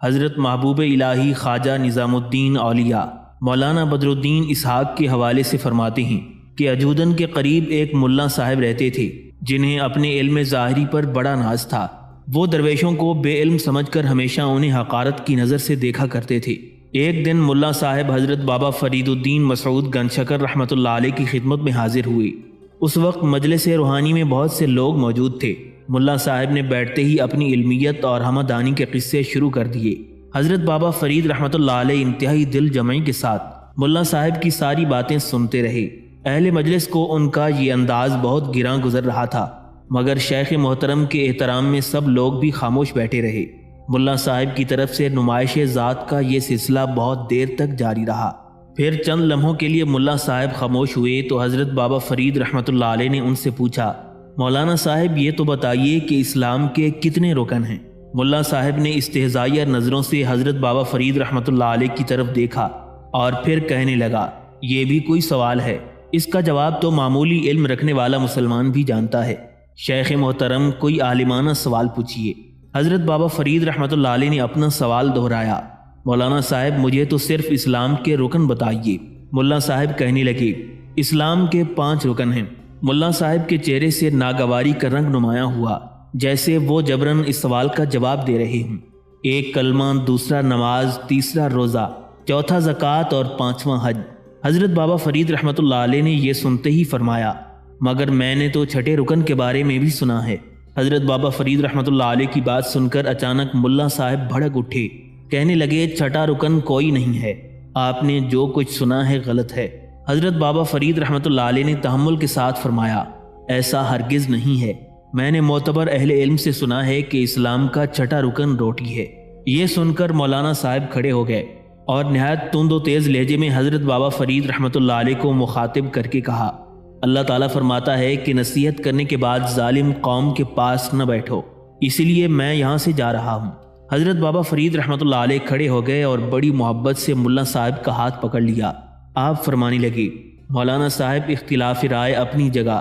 حضرت محبوب الہی خواجہ نظام الدین اولیاء مولانا بدر الدین اسحاق کے حوالے سے فرماتے ہیں کہ اجودن کے قریب ایک ملا صاحب رہتے تھے جنہیں اپنے علم ظاہری پر بڑا ناز تھا۔ وہ درویشوں کو بے علم سمجھ کر ہمیشہ انہیں حقارت کی نظر سے دیکھا کرتے تھے۔ ایک دن ملا صاحب حضرت بابا فرید الدین مسعود گنج شکر رحمۃ اللہ علیہ کی خدمت میں حاضر ہوئے۔ اس وقت مجلس روحانی میں بہت سے لوگ موجود تھے۔ ملا صاحب نے بیٹھتے ہی اپنی علمیت اور ہمدانی کے قصے شروع کر دیے۔ حضرت بابا فرید رحمۃ اللہ علیہ انتہائی دل جمعی کے ساتھ ملا صاحب کی ساری باتیں سنتے رہے۔ اہل مجلس کو ان کا یہ انداز بہت گراں گزر رہا تھا، مگر شیخ محترم کے احترام میں سب لوگ بھی خاموش بیٹھے رہے۔ ملا صاحب کی طرف سے نمائش ذات کا یہ سلسلہ بہت دیر تک جاری رہا۔ پھر چند لمحوں کے لیے ملا صاحب خاموش ہوئے تو حضرت بابا فرید رحمۃ اللہ علیہ نے ان سے پوچھا، مولانا صاحب یہ تو بتائیے کہ اسلام کے کتنے رکن ہیں؟ ملا صاحب نے استہزائیہ نظروں سے حضرت بابا فرید رحمۃ اللہ علیہ کی طرف دیکھا اور پھر کہنے لگا، یہ بھی کوئی سوال ہے؟ اس کا جواب تو معمولی علم رکھنے والا مسلمان بھی جانتا ہے۔ شیخ محترم کوئی عالمانہ سوال پوچھیے۔ حضرت بابا فرید رحمۃ اللہ علیہ نے اپنا سوال دہرایا، مولانا صاحب مجھے تو صرف اسلام کے رکن بتائیے۔ ملا صاحب کہنے لگے، اسلام کے 5 رکن ہیں۔ ملا صاحب کے چہرے سے ناگواری کا رنگ نمایاں ہوا، جیسے وہ جبراً اس سوال کا جواب دے رہے ہوں۔ 1 کلمہ، دوسرا نماز، تیسرا روزہ، چوتھا زکوٰۃ اور 5واں حج۔ حضرت بابا فرید رحمۃ اللہ علیہ نے یہ سنتے ہی فرمایا، مگر میں نے تو چھٹے رکن کے بارے میں بھی سنا ہے۔ حضرت بابا فرید رحمۃ اللہ علیہ کی بات سن کر اچانک ملا صاحب بھڑک اٹھے، کہنے لگے، چھٹا رکن کوئی نہیں ہے، آپ نے جو کچھ سنا ہے غلط ہے۔ حضرت بابا فرید رحمۃ اللہ علیہ نے تحمل کے ساتھ فرمایا، ایسا ہرگز نہیں ہے، میں نے معتبر اہل علم سے سنا ہے کہ اسلام کا چھٹا رکن روٹی ہے۔ یہ سن کر مولانا صاحب کھڑے ہو گئے اور نہایت تند و تیز لہجے میں حضرت بابا فرید رحمۃ اللہ علیہ کو مخاطب کر کے کہا، اللہ تعالیٰ فرماتا ہے کہ نصیحت کرنے کے بعد ظالم قوم کے پاس نہ بیٹھو، اسی لیے میں یہاں سے جا رہا ہوں۔ حضرت بابا فرید رحمۃ اللہ علیہ کھڑے ہو گئے اور بڑی محبت سے ملا صاحب کا ہاتھ پکڑ لیا۔ آپ فرمانے لگے، مولانا صاحب اختلاف رائے اپنی جگہ،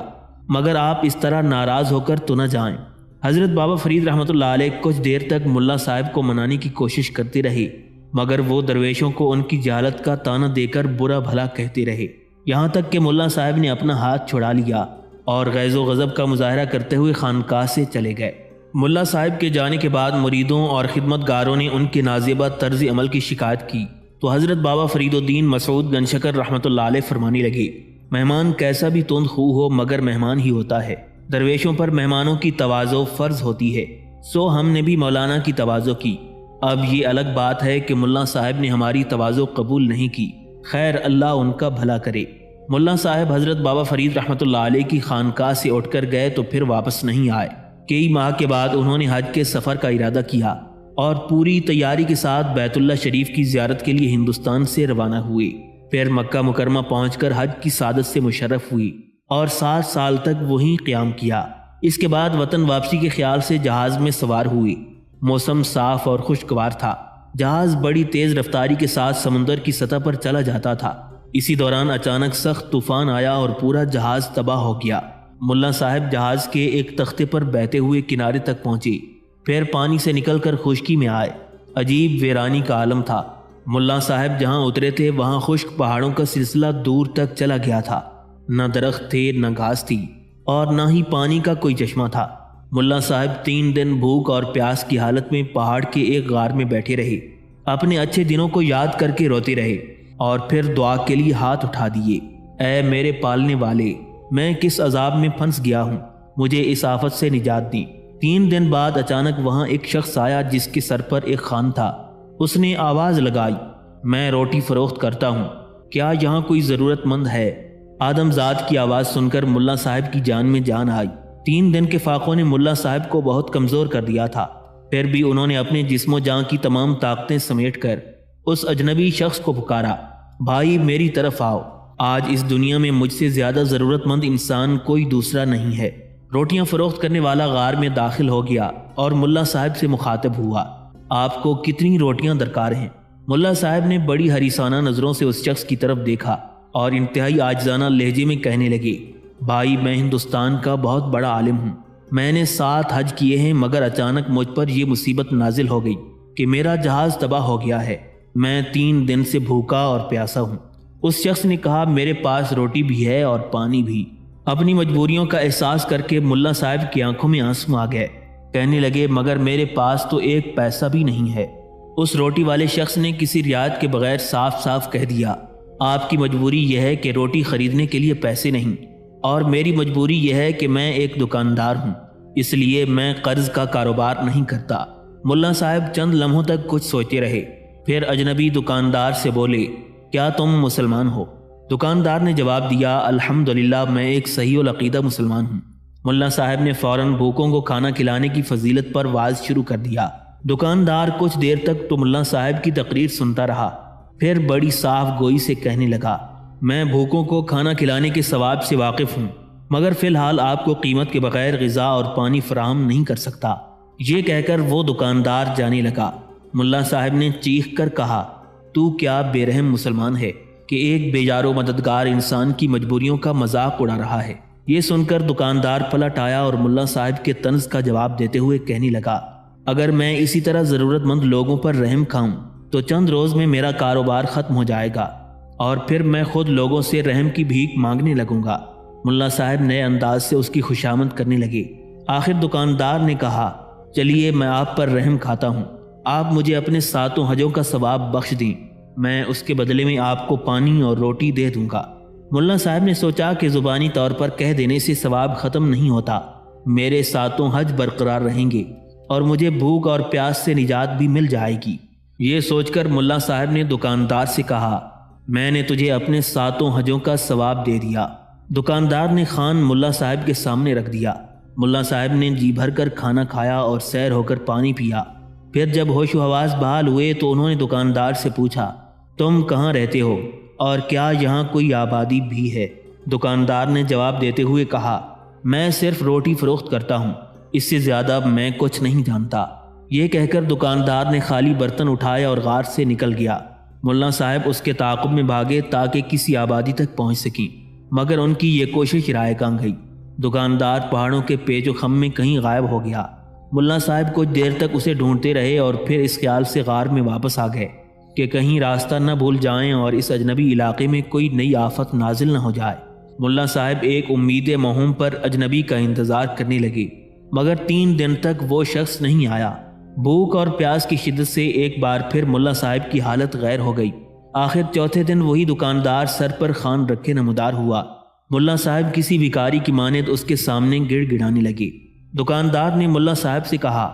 مگر آپ اس طرح ناراض ہو کر تو نہ جائیں۔ حضرت بابا فرید رحمۃ اللہ علیہ کچھ دیر تک ملا صاحب کو منانے کی کوشش کرتے رہے، مگر وہ درویشوں کو ان کی جہالت کا طعنہ دے کر برا بھلا کہتے رہے، یہاں تک کہ ملا صاحب نے اپنا ہاتھ چھڑا لیا اور غیظ و غضب کا مظاہرہ کرتے ہوئے خانقاہ سے چلے گئے۔ ملا صاحب کے جانے کے بعد مریدوں اور خدمت گاروں نے ان کے نازیبہ طرز عمل کی شکایت کی تو حضرت بابا فرید الدین مسعود گنج شکر رحمۃ اللہ علیہ فرمانے لگے، مہمان کیسا بھی تند خو ہو مگر مہمان ہی ہوتا ہے، درویشوں پر مہمانوں کی تواضع فرض ہوتی ہے، سو ہم نے بھی مولانا کی تواضع کی۔ اب یہ الگ بات ہے کہ ملا صاحب نے ہماری تواضع قبول نہیں کی، خیر اللہ ان کا بھلا کرے۔ ملا صاحب حضرت بابا فرید رحمۃ اللہ علیہ کی خانقاہ سے اٹھ کر گئے تو پھر واپس نہیں آئے۔ کئی ماہ کے بعد انہوں نے حج کے سفر کا ارادہ کیا اور پوری تیاری کے ساتھ بیت اللہ شریف کی زیارت کے لیے ہندوستان سے روانہ ہوئے۔ پھر مکہ مکرمہ پہنچ کر حج کی سعادت سے مشرف ہوئی اور 7 سال تک وہیں قیام کیا۔ اس کے بعد وطن واپسی کے خیال سے جہاز میں سوار ہوئے۔ موسم صاف اور خوشگوار تھا، جہاز بڑی تیز رفتاری کے ساتھ سمندر کی سطح پر چلا جاتا تھا۔ اسی دوران اچانک سخت طوفان آیا اور پورا جہاز تباہ ہو گیا۔ ملا صاحب جہاز کے ایک تختے پر بیٹھے ہوئے کنارے تک پہنچے، پھر پانی سے نکل کر خشکی میں آئے۔ عجیب ویرانی کا عالم تھا۔ ملا صاحب جہاں اترے تھے وہاں خشک پہاڑوں کا سلسلہ دور تک چلا گیا تھا، نہ درخت تھے نہ گھاس تھی اور نہ ہی پانی کا کوئی چشمہ تھا۔ ملا صاحب 3 دن بھوک اور پیاس کی حالت میں پہاڑ کے ایک غار میں بیٹھے رہے، اپنے اچھے دنوں کو یاد کر کے روتے رہے اور پھر دعا کے لیے ہاتھ اٹھا دیے، اے میرے پالنے والے، میں کس عذاب میں پھنس گیا ہوں، مجھے اس آفت سے نجات دی۔ 3 دن بعد اچانک وہاں ایک شخص آیا جس کے سر پر ایک خان تھا۔ اس نے آواز لگائی، میں روٹی فروخت کرتا ہوں، کیا یہاں کوئی ضرورت مند ہے؟ آدم ذات کی آواز سن کر ملا صاحب کی جان میں جان آئی۔ 3 دن کے فاقوں نے ملا صاحب کو بہت کمزور کر دیا تھا، پھر بھی انہوں نے اپنے جسم و جان کی تمام طاقتیں سمیٹ کر اس اجنبی شخص کو پکارا، بھائی میری طرف آؤ، آج اس دنیا میں مجھ سے زیادہ ضرورت مند انسان کوئی دوسرا نہیں ہے۔ روٹیاں فروخت کرنے والا غار میں داخل ہو گیا اور ملا صاحب سے مخاطب ہوا، آپ کو کتنی روٹیاں درکار ہیں؟ ملا صاحب نے بڑی حریصانہ نظروں سے اس شخص کی طرف دیکھا اور انتہائی عاجزانہ لہجے میں کہنے لگے، بھائی میں ہندوستان کا بہت بڑا عالم ہوں، میں نے 7 حج کیے ہیں مگر اچانک مجھ پر یہ مصیبت نازل ہو گئی، کہ میرا جہاز تباہ ہو گیا ہے، میں 3 دن سے بھوکا اور پیاسا ہوں۔ اس شخص نے کہا میرے پاس روٹی بھی ہے اور پانی بھی۔ اپنی مجبوریوں کا احساس کر کے ملا صاحب کی آنکھوں میں آنسو آ گئے۔ کہنے لگے مگر میرے پاس تو 1 پیسہ بھی نہیں ہے۔ اس روٹی والے شخص نے کسی رعایت کے بغیر صاف صاف کہہ دیا، آپ کی مجبوری یہ ہے کہ روٹی خریدنے کے لیے پیسے نہیں، اور میری مجبوری یہ ہے کہ میں ایک دکاندار ہوں، اس لیے میں قرض کا کاروبار نہیں کرتا۔ ملا صاحب چند لمحوں تک کچھ سوچتے رہے، پھر اجنبی دکاندار سے بولے کیا تم مسلمان ہو؟ دکاندار نے جواب دیا الحمدللہ میں ایک صحیح العقیدہ مسلمان ہوں۔ ملا صاحب نے فوراً بھوکوں کو کھانا کھلانے کی فضیلت پر واعظ شروع کر دیا۔ دکاندار کچھ دیر تک تو ملا صاحب کی تقریر سنتا رہا، پھر بڑی صاف گوئی سے کہنے لگا میں بھوکوں کو کھانا کھلانے کے ثواب سے واقف ہوں، مگر فی الحال آپ کو قیمت کے بغیر غذا اور پانی فراہم نہیں کر سکتا۔ یہ کہہ کر وہ دکاندار جانے لگا۔ ملا صاحب نے چیخ کر کہا تو کیا بے رحم مسلمان ہے کہ ایک بے یار و مددگار انسان کی مجبوریوں کا مذاق اڑا رہا ہے؟ یہ سن کر دکاندار پلٹ آیا اور ملا صاحب کے طنز کا جواب دیتے ہوئے کہنے لگا اگر میں اسی طرح ضرورت مند لوگوں پر رحم کھاؤں تو چند روز میں میرا کاروبار ختم ہو جائے گا اور پھر میں خود لوگوں سے رحم کی بھیک مانگنے لگوں گا۔ ملا صاحب نئے انداز سے اس کی خوشامد کرنے لگے۔ آخر دکاندار نے کہا چلیے میں آپ پر رحم کھاتا ہوں، آپ مجھے اپنے 7 حجوں کا ثواب بخش دیں، میں اس کے بدلے میں آپ کو پانی اور روٹی دے دوں گا۔ ملا صاحب نے سوچا کہ زبانی طور پر کہہ دینے سے ثواب ختم نہیں ہوتا، میرے 7 حج برقرار رہیں گے اور مجھے بھوک اور پیاس سے نجات بھی مل جائے گی۔ یہ سوچ کر ملا صاحب نے دکاندار سے کہا میں نے تجھے اپنے 7 حجوں کا ثواب دے دیا۔ دکاندار نے خوان ملا صاحب کے سامنے رکھ دیا۔ ملا صاحب نے جی بھر کر کھانا کھایا اور سیر ہو کر پانی پیا۔ پھر جب ہوش و حواس بحال ہوئے تو انہوں نے دکاندار سے پوچھا تم کہاں رہتے ہو اور کیا یہاں کوئی آبادی بھی ہے؟ دکاندار نے جواب دیتے ہوئے کہا میں صرف روٹی فروخت کرتا ہوں، اس سے زیادہ میں کچھ نہیں جانتا۔ یہ کہہ کر دکاندار نے خالی برتن اٹھائے اور غار سے نکل گیا۔ ملا صاحب اس کے تعاقب میں بھاگے تاکہ کسی آبادی تک پہنچ سکیں، مگر ان کی یہ کوشش رائے کاں گئی۔ دکاندار پہاڑوں کے پیچ و خم میں کہیں غائب ہو گیا۔ ملا صاحب کچھ دیر تک اسے ڈھونڈتے رہے اور پھر اس خیال سے غار میں واپس آ گئے کہ کہیں راستہ نہ بھول جائیں اور اس اجنبی علاقے میں کوئی نئی آفت نازل نہ ہو جائے۔ ملا صاحب ایک امید موہوم پر اجنبی کا انتظار کرنے لگے، مگر 3 دن تک وہ شخص نہیں آیا۔ بھوک اور پیاس کی شدت سے ایک بار پھر ملا صاحب کی حالت غیر ہو گئی۔ آخر چوتھے دن وہی دکاندار سر پر خوان رکھے نمودار ہوا۔ ملا صاحب کسی بھکاری کی مانند اس کے سامنے گڑ گڑانے لگے۔ دکاندار نے ملا صاحب سے کہا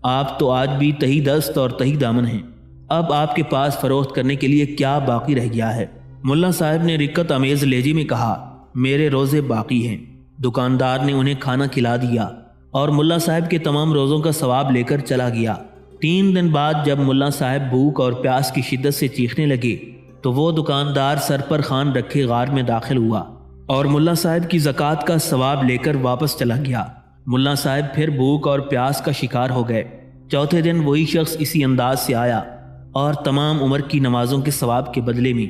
آپ تو آج بھی تہی دست اور تہی دامن ہیں، اب آپ کے پاس فروخت کرنے کے لیے کیا باقی رہ گیا ہے؟ ملا صاحب نے رقت امیز لہجے میں کہا میرے روزے باقی ہیں۔ دکاندار نے انہیں کھانا کھلا دیا اور ملا صاحب کے تمام روزوں کا ثواب لے کر چلا گیا۔ 3 دن بعد جب ملا صاحب بھوک اور پیاس کی شدت سے چیخنے لگے تو وہ دکاندار سر پر خوان رکھے غار میں داخل ہوا اور ملا صاحب کی زکوٰۃ کا ثواب لے کر واپس چلا گیا۔ ملا صاحب پھر بھوک اور پیاس کا شکار ہو گئے۔ چوتھے دن وہی شخص اسی انداز سے آیا اور تمام عمر کی نمازوں کے ثواب کے بدلے میں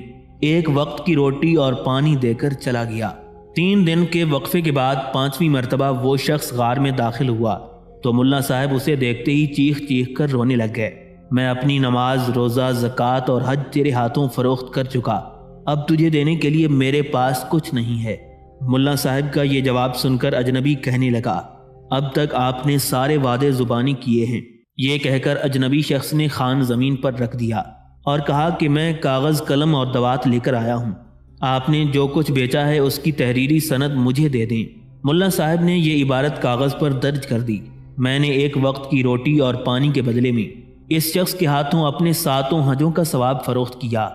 1 وقت کی روٹی اور پانی دے کر چلا گیا۔ 3 دن کے وقفے کے بعد 5ویں مرتبہ وہ شخص غار میں داخل ہوا تو ملا صاحب اسے دیکھتے ہی چیخ چیخ کر رونے لگ گئے۔ میں اپنی نماز، روزہ، زکوٰۃ اور حج تیرے ہاتھوں فروخت کر چکا، اب تجھے دینے کے لیے میرے پاس کچھ نہیں ہے۔ ملا صاحب کا یہ جواب سن کر اجنبی کہنے لگا اب تک آپ نے سارے وعدے زبانی کیے ہیں۔ یہ کہہ کر اجنبی شخص نے خوان زمین پر رکھ دیا اور کہا کہ میں کاغذ قلم اور دوات لے کر آیا ہوں، آپ نے جو کچھ بیچا ہے اس کی تحریری سند مجھے دے دیں۔ ملا صاحب نے یہ عبارت کاغذ پر درج کر دی میں نے 1 وقت کی روٹی اور پانی کے بدلے میں اس شخص کے ہاتھوں اپنے 7 حجوں کا ثواب فروخت کیا،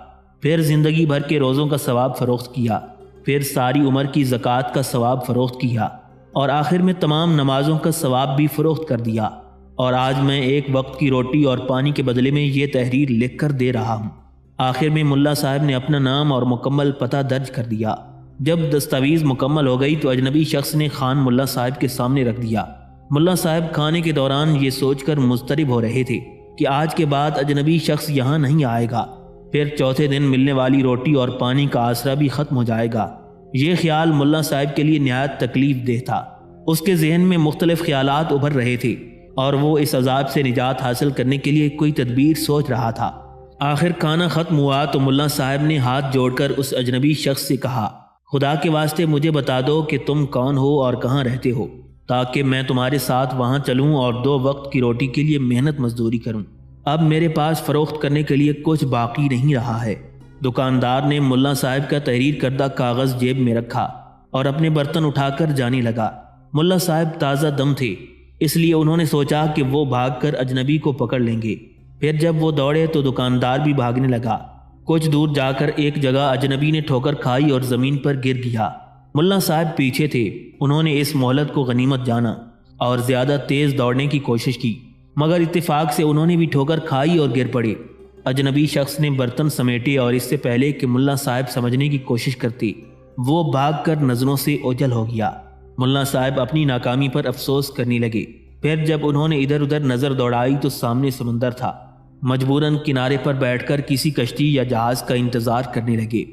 پھر زندگی بھر کے روزوں کا ثواب فروخت کیا، پھر ساری عمر کی زکوٰۃ کا ثواب فروخت کیا اور آخر میں تمام نمازوں کا ثواب بھی فروخت کر دیا، اور آج میں 1 وقت کی روٹی اور پانی کے بدلے میں یہ تحریر لکھ کر دے رہا ہوں۔ آخر میں ملا صاحب نے اپنا نام اور مکمل پتہ درج کر دیا۔ جب دستاویز مکمل ہو گئی تو اجنبی شخص نے خوان ملا صاحب کے سامنے رکھ دیا۔ ملا صاحب کھانے کے دوران یہ سوچ کر مضطرب ہو رہے تھے کہ آج کے بعد اجنبی شخص یہاں نہیں آئے گا، پھر چوتھے دن ملنے والی روٹی اور پانی کا آسرا بھی ختم ہو جائے گا۔ یہ خیال ملا صاحب کے لیے نہایت تکلیف دہ تھا۔ اس کے ذہن میں مختلف خیالات ابھر رہے تھے۔ اور وہ اس عذاب سے نجات حاصل کرنے کے لیے کوئی تدبیر سوچ رہا تھا۔ آخر کھانا ختم ہوا تو ملا صاحب نے ہاتھ جوڑ کر اس اجنبی شخص سے کہا، خدا کے واسطے مجھے بتا دو کہ تم کون ہو اور کہاں رہتے ہو، تاکہ میں تمہارے ساتھ وہاں چلوں اور 2 وقت کی روٹی کے لیے محنت مزدوری کروں۔ اب میرے پاس فروخت کرنے کے لیے کچھ باقی نہیں رہا ہے۔ دکاندار نے ملا صاحب کا تحریر کردہ کاغذ جیب میں رکھا اور اپنے برتن اٹھا کر جانے لگا۔ ملا صاحب تازہ دم تھے، اس لیے انہوں نے سوچا کہ وہ بھاگ کر اجنبی کو پکڑ لیں گے۔ پھر جب وہ دوڑے تو دکاندار بھی بھاگنے لگا۔ کچھ دور جا کر ایک جگہ اجنبی نے ٹھوکر کھائی اور زمین پر گر گیا۔ ملا صاحب پیچھے تھے، انہوں نے اس مہلت کو غنیمت جانا اور زیادہ تیز دوڑنے کی کوشش کی، مگر اتفاق سے انہوں نے بھی ٹھوکر کھائی اور گر پڑے۔ اجنبی شخص نے برتن سمیٹے اور اس سے پہلے کہ ملا صاحب سمجھنے کی کوشش کرتے، وہ بھاگ کر نظروں سے اوجھل ہو گیا۔ ملا صاحب اپنی ناکامی پر افسوس کرنے لگے۔ پھر جب انہوں نے ادھر ادھر نظر دوڑائی تو سامنے سمندر تھا۔ مجبوراً کنارے پر بیٹھ کر کسی کشتی یا جہاز کا انتظار کرنے لگے۔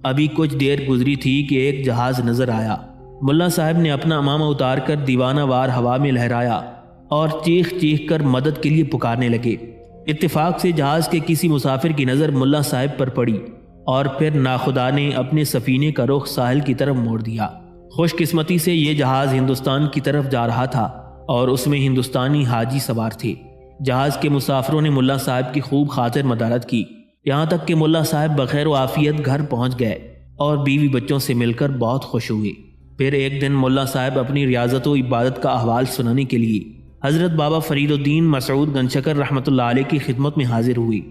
ابھی کچھ دیر گزری تھی کہ ایک جہاز نظر آیا۔ ملا صاحب نے اپنا امامہ اتار کر دیوانہ وار ہوا میں لہرایا اور چیخ چیخ کر مدد کے لیے پکارنے لگے۔ اتفاق سے جہاز کے کسی مسافر کی نظر ملا صاحب پر پڑی اور پھر ناخدا نے اپنے سفینے کا رخ ساحل کی طرف موڑ دیا۔ خوش قسمتی سے یہ جہاز ہندوستان کی طرف جا رہا تھا اور اس میں ہندوستانی حاجی سوار تھے۔ جہاز کے مسافروں نے ملا صاحب کی خوب خاطر مدارت کی، یہاں تک کہ ملا صاحب بخیر و عافیت گھر پہنچ گئے اور بیوی بچوں سے مل کر بہت خوش ہوئے۔ پھر ایک دن ملا صاحب اپنی ریاضت و عبادت کا احوال سنانے کے لیے حضرت بابا فرید الدین مسعود گنجشکر رحمۃ اللہ علیہ کی خدمت میں حاضر ہوئی۔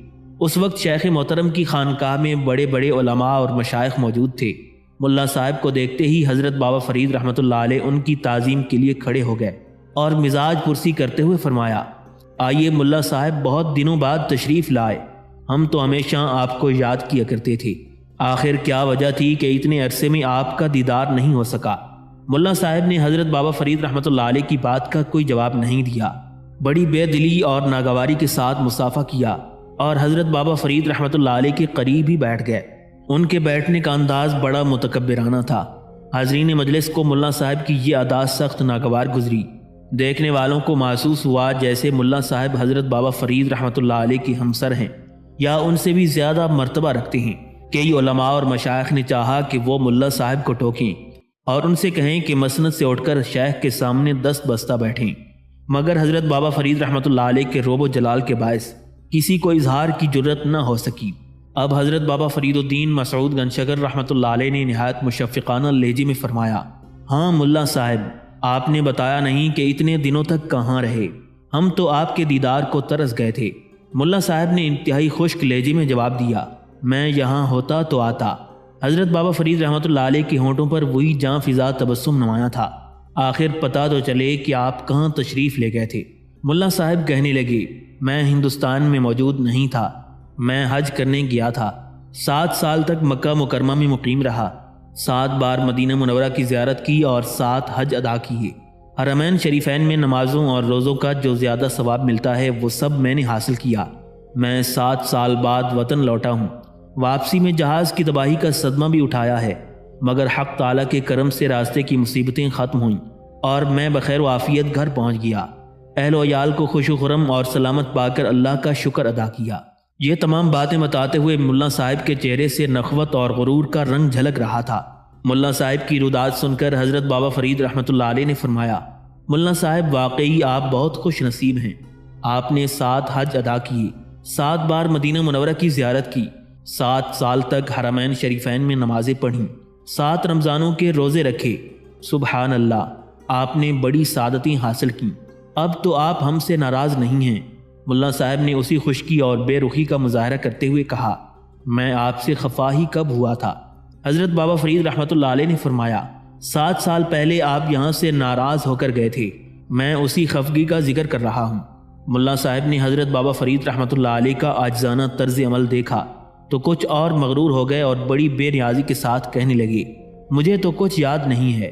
اس وقت شیخ محترم کی خانقاہ میں بڑے بڑے علماء اور مشائخ موجود تھے۔ ملا صاحب کو دیکھتے ہی حضرت بابا فرید رحمۃ اللہ علیہ ان کی تعظیم کے لیے کھڑے ہو گئے اور مزاج پرسی کرتے ہوئے فرمایا، آئیے ملا صاحب، بہت دنوں بعد تشریف لائے، ہم تو ہمیشہ آپ کو یاد کیا کرتے تھے، آخر کیا وجہ تھی کہ اتنے عرصے میں آپ کا دیدار نہیں ہو سکا؟ ملا صاحب نے حضرت بابا فرید رحمۃ اللہ علیہ کی بات کا کوئی جواب نہیں دیا، بڑی بے دلی اور ناگواری کے ساتھ مصافحہ کیا اور حضرت بابا فرید رحمۃ اللہ علیہ کے قریب ہی بیٹھ گئے۔ ان کے بیٹھنے کا انداز بڑا متکبرانہ تھا۔ حاضرین مجلس کو ملا صاحب کی یہ ادا سخت ناگوار گزری۔ دیکھنے والوں کو محسوس ہوا جیسے ملا صاحب حضرت بابا فرید رحمۃ اللہ علیہ کے ہمسر ہیں یا ان سے بھی زیادہ مرتبہ رکھتے ہیں۔ کئی علماء اور مشائخ نے چاہا کہ وہ ملا صاحب کو ٹوکیں اور ان سے کہیں کہ مسند سے اٹھ کر شیخ کے سامنے دست بستہ بیٹھیں، مگر حضرت بابا فرید رحمۃ اللہ علیہ کے روب و جلال کے باعث کسی کو اظہار کی جرت نہ ہو سکی۔ اب حضرت بابا فرید الدین مسعود گنجشکر رحمۃ اللہ علیہ نے نہایت مشفقانہ لہجے میں فرمایا، ہاں ملا صاحب، آپ نے بتایا نہیں کہ اتنے دنوں تک کہاں رہے، ہم تو آپ کے دیدار کو ترس گئے تھے۔ ملا صاحب نے انتہائی خشک لہجے میں جواب دیا، میں یہاں ہوتا تو آتا۔ حضرت بابا فرید رحمۃ اللہ علیہ کے ہونٹوں پر وہی جاں فضا تبسم نمایاں تھا، آخر پتہ تو چلے کہ آپ کہاں تشریف لے گئے تھے۔ ملا صاحب کہنے لگے، میں ہندوستان میں موجود نہیں تھا، میں حج کرنے گیا تھا، 7 سال تک مکہ مکرمہ میں مقیم رہا، 7 بار مدینہ منورہ کی زیارت کی اور 7 حج ادا کیے۔ حرمین شریفین میں نمازوں اور روزوں کا جو زیادہ ثواب ملتا ہے وہ سب میں نے حاصل کیا۔ میں 7 سال بعد وطن لوٹا ہوں، واپسی میں جہاز کی تباہی کا صدمہ بھی اٹھایا ہے، مگر حق تعالیٰ کے کرم سے راستے کی مصیبتیں ختم ہوئیں اور میں بخیر و عافیت گھر پہنچ گیا۔ اہل و عیال کو خوش و خرم اور سلامت پا کر اللہ کا شکر ادا کیا۔ یہ تمام باتیں بتاتے ہوئے ملا صاحب کے چہرے سے نخوت اور غرور کا رنگ جھلک رہا تھا۔ ملا صاحب کی روداد سن کر حضرت بابا فرید رحمۃ اللہ علیہ نے فرمایا، ملا صاحب واقعی آپ بہت خوش نصیب ہیں، آپ نے 7 حج ادا کیے، 7 بار مدینہ منورہ کی زیارت کی، 7 سال تک حرمین شریفین میں نمازیں پڑھیں، 7 رمضانوں کے روزے رکھے۔ سبحان اللہ، آپ نے بڑی سعادتیں حاصل کیں، اب تو آپ ہم سے ناراض نہیں ہیں۔ ملا صاحب نے اسی خشکی اور بے رخی کا مظاہرہ کرتے ہوئے کہا، میں آپ سے خفا ہی کب ہوا تھا؟ حضرت بابا فرید رحمۃ اللہ علیہ نے فرمایا، 7 سال پہلے آپ یہاں سے ناراض ہو کر گئے تھے، میں اسی خفگی کا ذکر کر رہا ہوں۔ ملا صاحب نے حضرت بابا فرید رحمۃ اللہ علیہ کا عاجزانہ طرز عمل دیکھا تو کچھ اور مغرور ہو گئے اور بڑی بے نیازی کے ساتھ کہنے لگے، مجھے تو کچھ یاد نہیں ہے،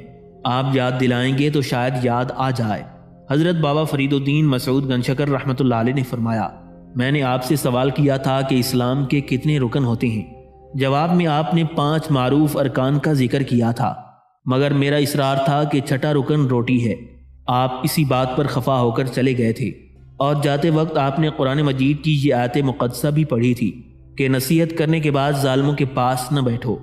آپ یاد دلائیں گے تو شاید یاد آ جائے۔ حضرت بابا فرید الدین مسعود گنجشکر رحمۃ اللہ علیہ نے فرمایا، میں نے آپ سے سوال کیا تھا کہ اسلام کے کتنے رکن ہوتے ہیں؟ جواب میں آپ نے 5 معروف ارکان کا ذکر کیا تھا، مگر میرا اصرار تھا کہ 6واں رکن روٹی ہے۔ آپ اسی بات پر خفا ہو کر چلے گئے تھے، اور جاتے وقت آپ نے قرآن مجید کی یہ آیت مقدسہ بھی پڑھی تھی کہ نصیحت کرنے کے بعد ظالموں کے پاس نہ بیٹھو۔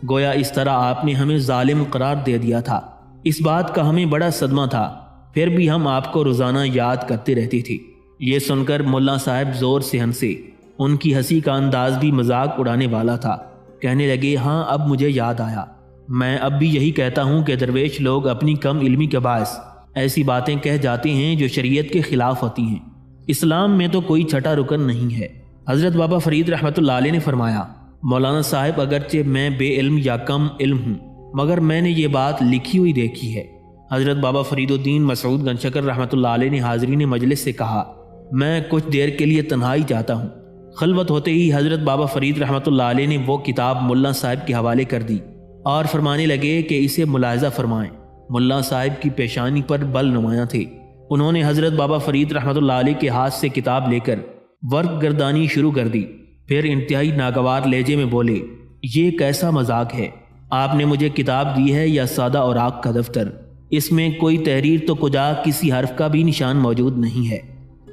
گویا اس طرح آپ نے ہمیں ظالم قرار دے دیا تھا۔ اس بات کا ہمیں بڑا صدمہ تھا، پھر بھی ہم آپ کو روزانہ یاد کرتے رہتے تھے۔ یہ سن کر ملا صاحب زور سے ہنسے۔ ان کی ہنسی کا انداز بھی مذاق اڑانے والا تھا۔ کہنے لگے، ہاں اب مجھے یاد آیا، میں اب بھی یہی کہتا ہوں کہ درویش لوگ اپنی کم علمی کے باعث ایسی باتیں کہہ جاتے ہیں جو شریعت کے خلاف ہوتی ہیں۔ اسلام میں تو کوئی چھٹا رکن نہیں ہے۔ حضرت بابا فرید رحمۃ اللہ علیہ نے فرمایا، مولانا صاحب اگرچہ میں بے علم یا کم علم ہوں، مگر میں نے یہ بات لکھی ہوئی دیکھی ہے۔ حضرت بابا فرید الدین مسعود گنجشکر رحمۃ اللہ علیہ نے حاضرین مجلس سے کہا، میں کچھ دیر کے لیے تنہائی چاہتا ہوں۔ خلوت ہوتے ہی حضرت بابا فرید رحمۃ اللہ علیہ نے وہ کتاب ملا صاحب کے حوالے کر دی اور فرمانے لگے کہ اسے ملاحظہ فرمائیں۔ ملا صاحب کی پیشانی پر بل نمایاں تھے۔ انہوں نے حضرت بابا فرید رحمۃ اللہ علیہ کے ہاتھ سے کتاب لے کر ورق گردانی شروع کر دی، پھر انتہائی ناگوار لہجے میں بولے، یہ کیسا مذاق ہے؟ آپ نے مجھے کتاب دی ہے یا سادہ اوراق کا دفتر؟ اس میں کوئی تحریر تو کجا کسی حرف کا بھی نشان موجود نہیں ہے۔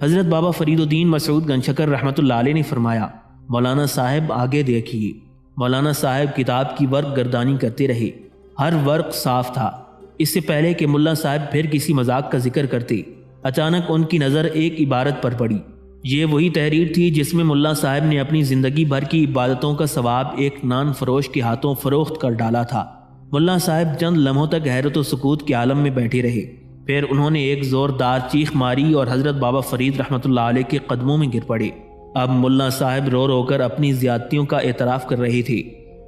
حضرت بابا فرید الدین مسعود گنجشکر رحمۃ اللہ علیہ نے فرمایا، مولانا صاحب آگے دیکھیے۔ مولانا صاحب کتاب کی ورق گردانی کرتے رہے۔ ہر ورق صاف تھا۔ اس سے پہلے کہ ملا صاحب پھر کسی مذاق کا ذکر کرتے، اچانک ان کی نظر ایک عبارت پر پڑی۔ یہ وہی تحریر تھی جس میں ملا صاحب نے اپنی زندگی بھر کی عبادتوں کا ثواب ایک نان فروش کے ہاتھوں فروخت کر ڈالا تھا۔ ملا صاحب چند لمحوں تک حیرت و سکوت کے عالم میں بیٹھے رہے، پھر انہوں نے ایک زوردار چیخ ماری اور حضرت بابا فرید رحمۃ اللہ علیہ کے قدموں میں گر پڑے۔ اب ملا صاحب رو رو کر اپنی زیادتیوں کا اعتراف کر رہے تھے۔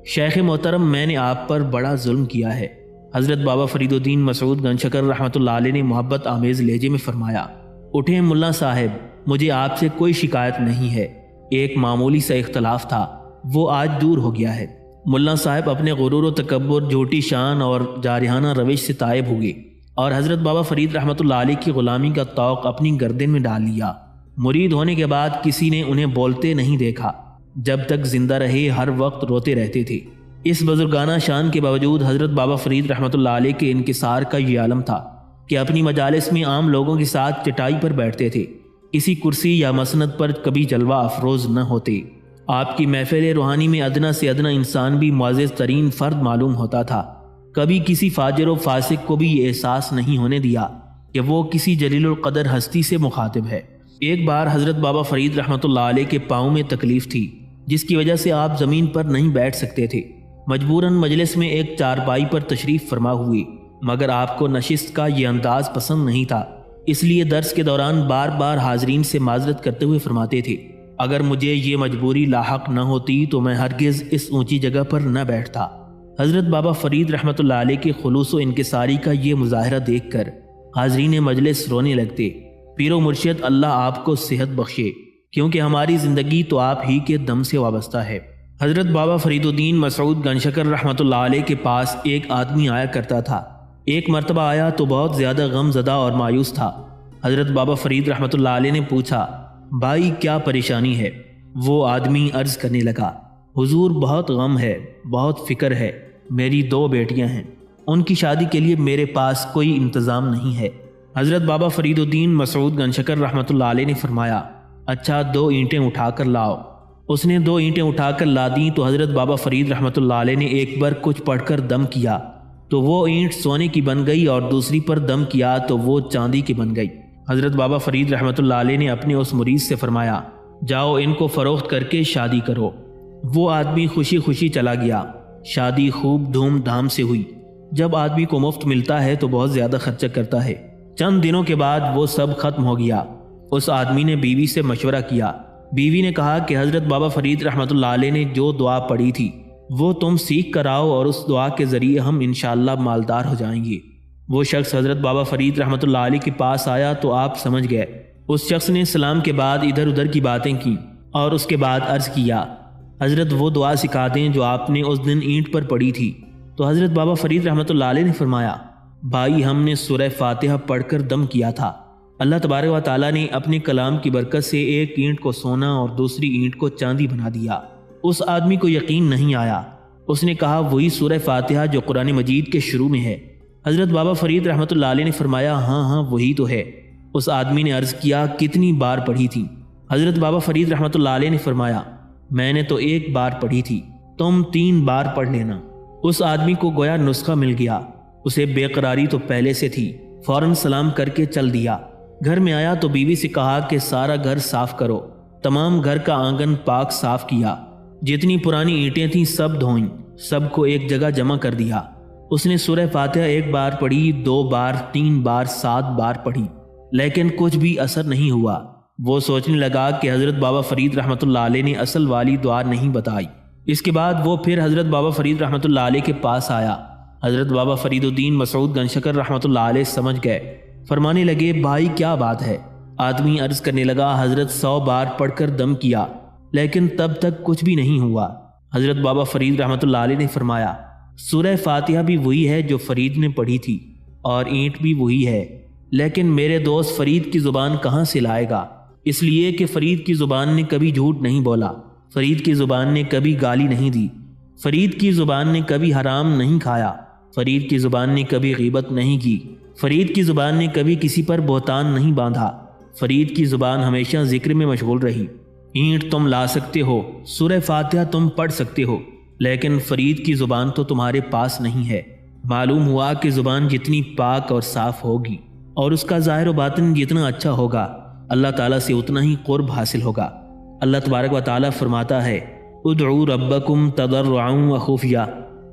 شیخ محترم، میں نے آپ پر بڑا ظلم کیا ہے۔ حضرت بابا فرید الدین مسعود گنجشکر رحمۃ اللہ علیہ نے محبت آمیز لہجے میں فرمایا، اٹھیں ملا صاحب، مجھے آپ سے کوئی شکایت نہیں ہے۔ ایک معمولی سا اختلاف تھا، وہ آج دور ہو گیا ہے۔ ملا صاحب اپنے غرور و تکبر، جھوٹی شان اور جارحانہ روش سے تائب ہوئے اور حضرت بابا فرید رحمۃ اللہ علیہ کی غلامی کا طوق اپنی گردن میں ڈال لیا۔ مرید ہونے کے بعد کسی نے انہیں بولتے نہیں دیکھا۔ جب تک زندہ رہے ہر وقت روتے رہتے تھے۔ اس بزرگانہ شان کے باوجود حضرت بابا فرید رحمۃ اللہ علیہ کے انکسار کا یہ عالم تھا کہ اپنی مجالس میں عام لوگوں کے ساتھ چٹائی پر بیٹھتے تھے، کسی کرسی یا مسند پر کبھی جلوہ افروز نہ ہوتے۔ آپ کی محفل روحانی میں ادنا سے ادنا انسان بھی معزز ترین فرد معلوم ہوتا تھا۔ کبھی کسی فاجر و فاسق کو بھی یہ احساس نہیں ہونے دیا کہ وہ کسی جلیل القدر ہستی سے مخاطب ہے۔ ایک بار حضرت بابا فرید رحمۃ اللہ علیہ کے پاؤں میں تکلیف تھی، جس کی وجہ سے آپ زمین پر نہیں بیٹھ سکتے تھے۔ مجبوراً مجلس میں ایک چارپائی پر تشریف فرما ہوئے، مگر آپ کو نشست کا یہ انداز پسند نہیں تھا، اس لیے درس کے دوران بار بار حاضرین سے معذرت کرتے ہوئے فرماتے تھے، اگر مجھے یہ مجبوری لاحق نہ ہوتی تو میں ہرگز اس اونچی جگہ پر نہ بیٹھتا۔ حضرت بابا فرید رحمۃ اللہ علیہ کے خلوص و انکساری کا یہ مظاہرہ دیکھ کر حاضرین مجلس رونے لگتے۔ پیر و مرشد اللہ آپ کو صحت بخشے، کیونکہ ہماری زندگی تو آپ ہی کے دم سے وابستہ ہے۔ حضرت بابا فرید الدین مسعود گنجشکر رحمۃ اللہ علیہ کے پاس ایک آدمی آیا کرتا تھا۔ ایک مرتبہ آیا تو بہت زیادہ غم زدہ اور مایوس تھا۔ حضرت بابا فرید رحمۃ اللہ علیہ نے پوچھا، بھائی کیا پریشانی ہے؟ وہ آدمی عرض کرنے لگا، حضور بہت غم ہے، بہت فکر ہے، میری 2 بیٹیاں ہیں، ان کی شادی کے لیے میرے پاس کوئی انتظام نہیں ہے۔ حضرت بابا فرید الدین مسعود گنجشکر رحمۃ اللہ علیہ نے فرمایا، اچھا 2 اینٹیں اٹھا کر لاؤ۔ اس نے 2 اینٹیں اٹھا کر لا دیں تو حضرت بابا فرید رحمۃ اللہ علیہ نے ایک بار کچھ پڑھ کر دم کیا تو وہ اینٹ سونے کی بن گئی، اور دوسری پر دم کیا تو وہ چاندی کی بن گئی۔ حضرت بابا فرید رحمۃ اللہ علیہ نے اپنے اس مرید سے فرمایا، جاؤ ان کو فروخت کر کے شادی کرو۔ وہ آدمی خوشی خوشی چلا گیا۔ شادی خوب دھوم دھام سے ہوئی۔ جب آدمی کو مفت ملتا ہے تو بہت زیادہ خرچہ کرتا ہے۔ چند دنوں کے بعد وہ سب ختم ہو گیا۔ اس آدمی نے بیوی سے مشورہ کیا۔ بیوی نے کہا کہ حضرت بابا فرید رحمۃ اللہ علیہ نے جو دعا پڑھی تھی وہ تم سیکھ کر آؤ، اور اس دعا کے ذریعے ہم انشاءاللہ مالدار ہو جائیں گے۔ وہ شخص حضرت بابا فرید رحمۃ اللہ علیہ کے پاس آیا تو آپ سمجھ گئے۔ اس شخص نے سلام کے بعد ادھر ادھر کی باتیں کی اور اس کے بعد عرض کیا، حضرت وہ دعا سکھا دیں جو آپ نے اس دن اینٹ پر پڑھی تھی۔ تو حضرت بابا فرید رحمۃ اللہ علیہ نے فرمایا، بھائی ہم نے سورہ فاتحہ پڑھ کر دم کیا تھا۔ اللہ تبارک و تعالیٰ نے اپنے کلام کی برکت سے ایک اینٹ کو سونا اور دوسری اینٹ کو چاندی بنا دیا۔ اس آدمی کو یقین نہیں آیا۔ اس نے کہا، وہی سورہ فاتحہ جو قرآن مجید کے شروع میں ہے۔ حضرت بابا فرید رحمۃ اللہ علیہ نے فرمایا ہاں وہی تو ہے۔ اس آدمی نے عرض کیا کتنی بار پڑھی تھی؟ حضرت بابا فرید رحمۃ اللہ علیہ نے فرمایا میں نے تو 1 بار پڑھی تھی، تم 3 بار پڑھ لینا۔ اس آدمی کو گویا نسخہ مل گیا، اسے بے قراری تو پہلے سے تھی، فوراً سلام کر کے چل دیا۔ گھر میں آیا تو بیوی سے کہا کہ سارا گھر صاف کرو، تمام گھر کا آنگن پاک صاف کیا، جتنی پرانی اینٹیں تھیں سب دھوئیں، سب کو ایک جگہ جمع کر دیا۔ اس نے سورہ فاتحہ 1 بار پڑھی، 2 بار، 3 بار، 7 بار پڑھی، لیکن کچھ بھی اثر نہیں ہوا۔ وہ سوچنے لگا کہ حضرت بابا فرید رحمۃ اللہ علیہ نے اصل والی دعا نہیں بتائی۔ اس کے بعد وہ پھر حضرت بابا فرید رحمۃ اللہ علیہ کے پاس آیا۔ حضرت بابا فرید الدین مسعود گنجشکر رحمۃ اللہ علیہ سمجھ گئے، فرمانے لگے بھائی کیا بات ہے؟ آدمی عرض کرنے لگا حضرت 100 بار پڑھ کر دم کیا، لیکن تب تک کچھ بھی نہیں ہوا۔ حضرت بابا فرید رحمۃ اللہ علیہ نے فرمایا سورہ فاتحہ بھی وہی ہے جو فرید نے پڑھی تھی، اور اینٹ بھی وہی ہے، لیکن میرے دوست فرید کی زبان کہاں سے لائے گا؟ اس لیے کہ فرید کی زبان نے کبھی جھوٹ نہیں بولا، فرید کی زبان نے کبھی گالی نہیں دی، فرید کی زبان نے کبھی حرام نہیں کھایا، فرید کی زبان نے کبھی غیبت نہیں کی، فرید کی زبان نے کبھی کسی پر بہتان نہیں باندھا، فرید کی زبان ہمیشہ ذکر میں مشغول رہی۔ اینٹ تم لا سکتے ہو، سورہ فاتحہ تم پڑھ سکتے ہو، لیکن فرید کی زبان تو تمہارے پاس نہیں ہے۔ معلوم ہوا کہ زبان جتنی پاک اور صاف ہوگی اور اس کا ظاہر و باطن جتنا اچھا ہوگا، اللہ تعالیٰ سے اتنا ہی قرب حاصل ہوگا۔ اللہ تبارک و تعالیٰ فرماتا ہے ادعوا ربکم تضرعا وخفیا،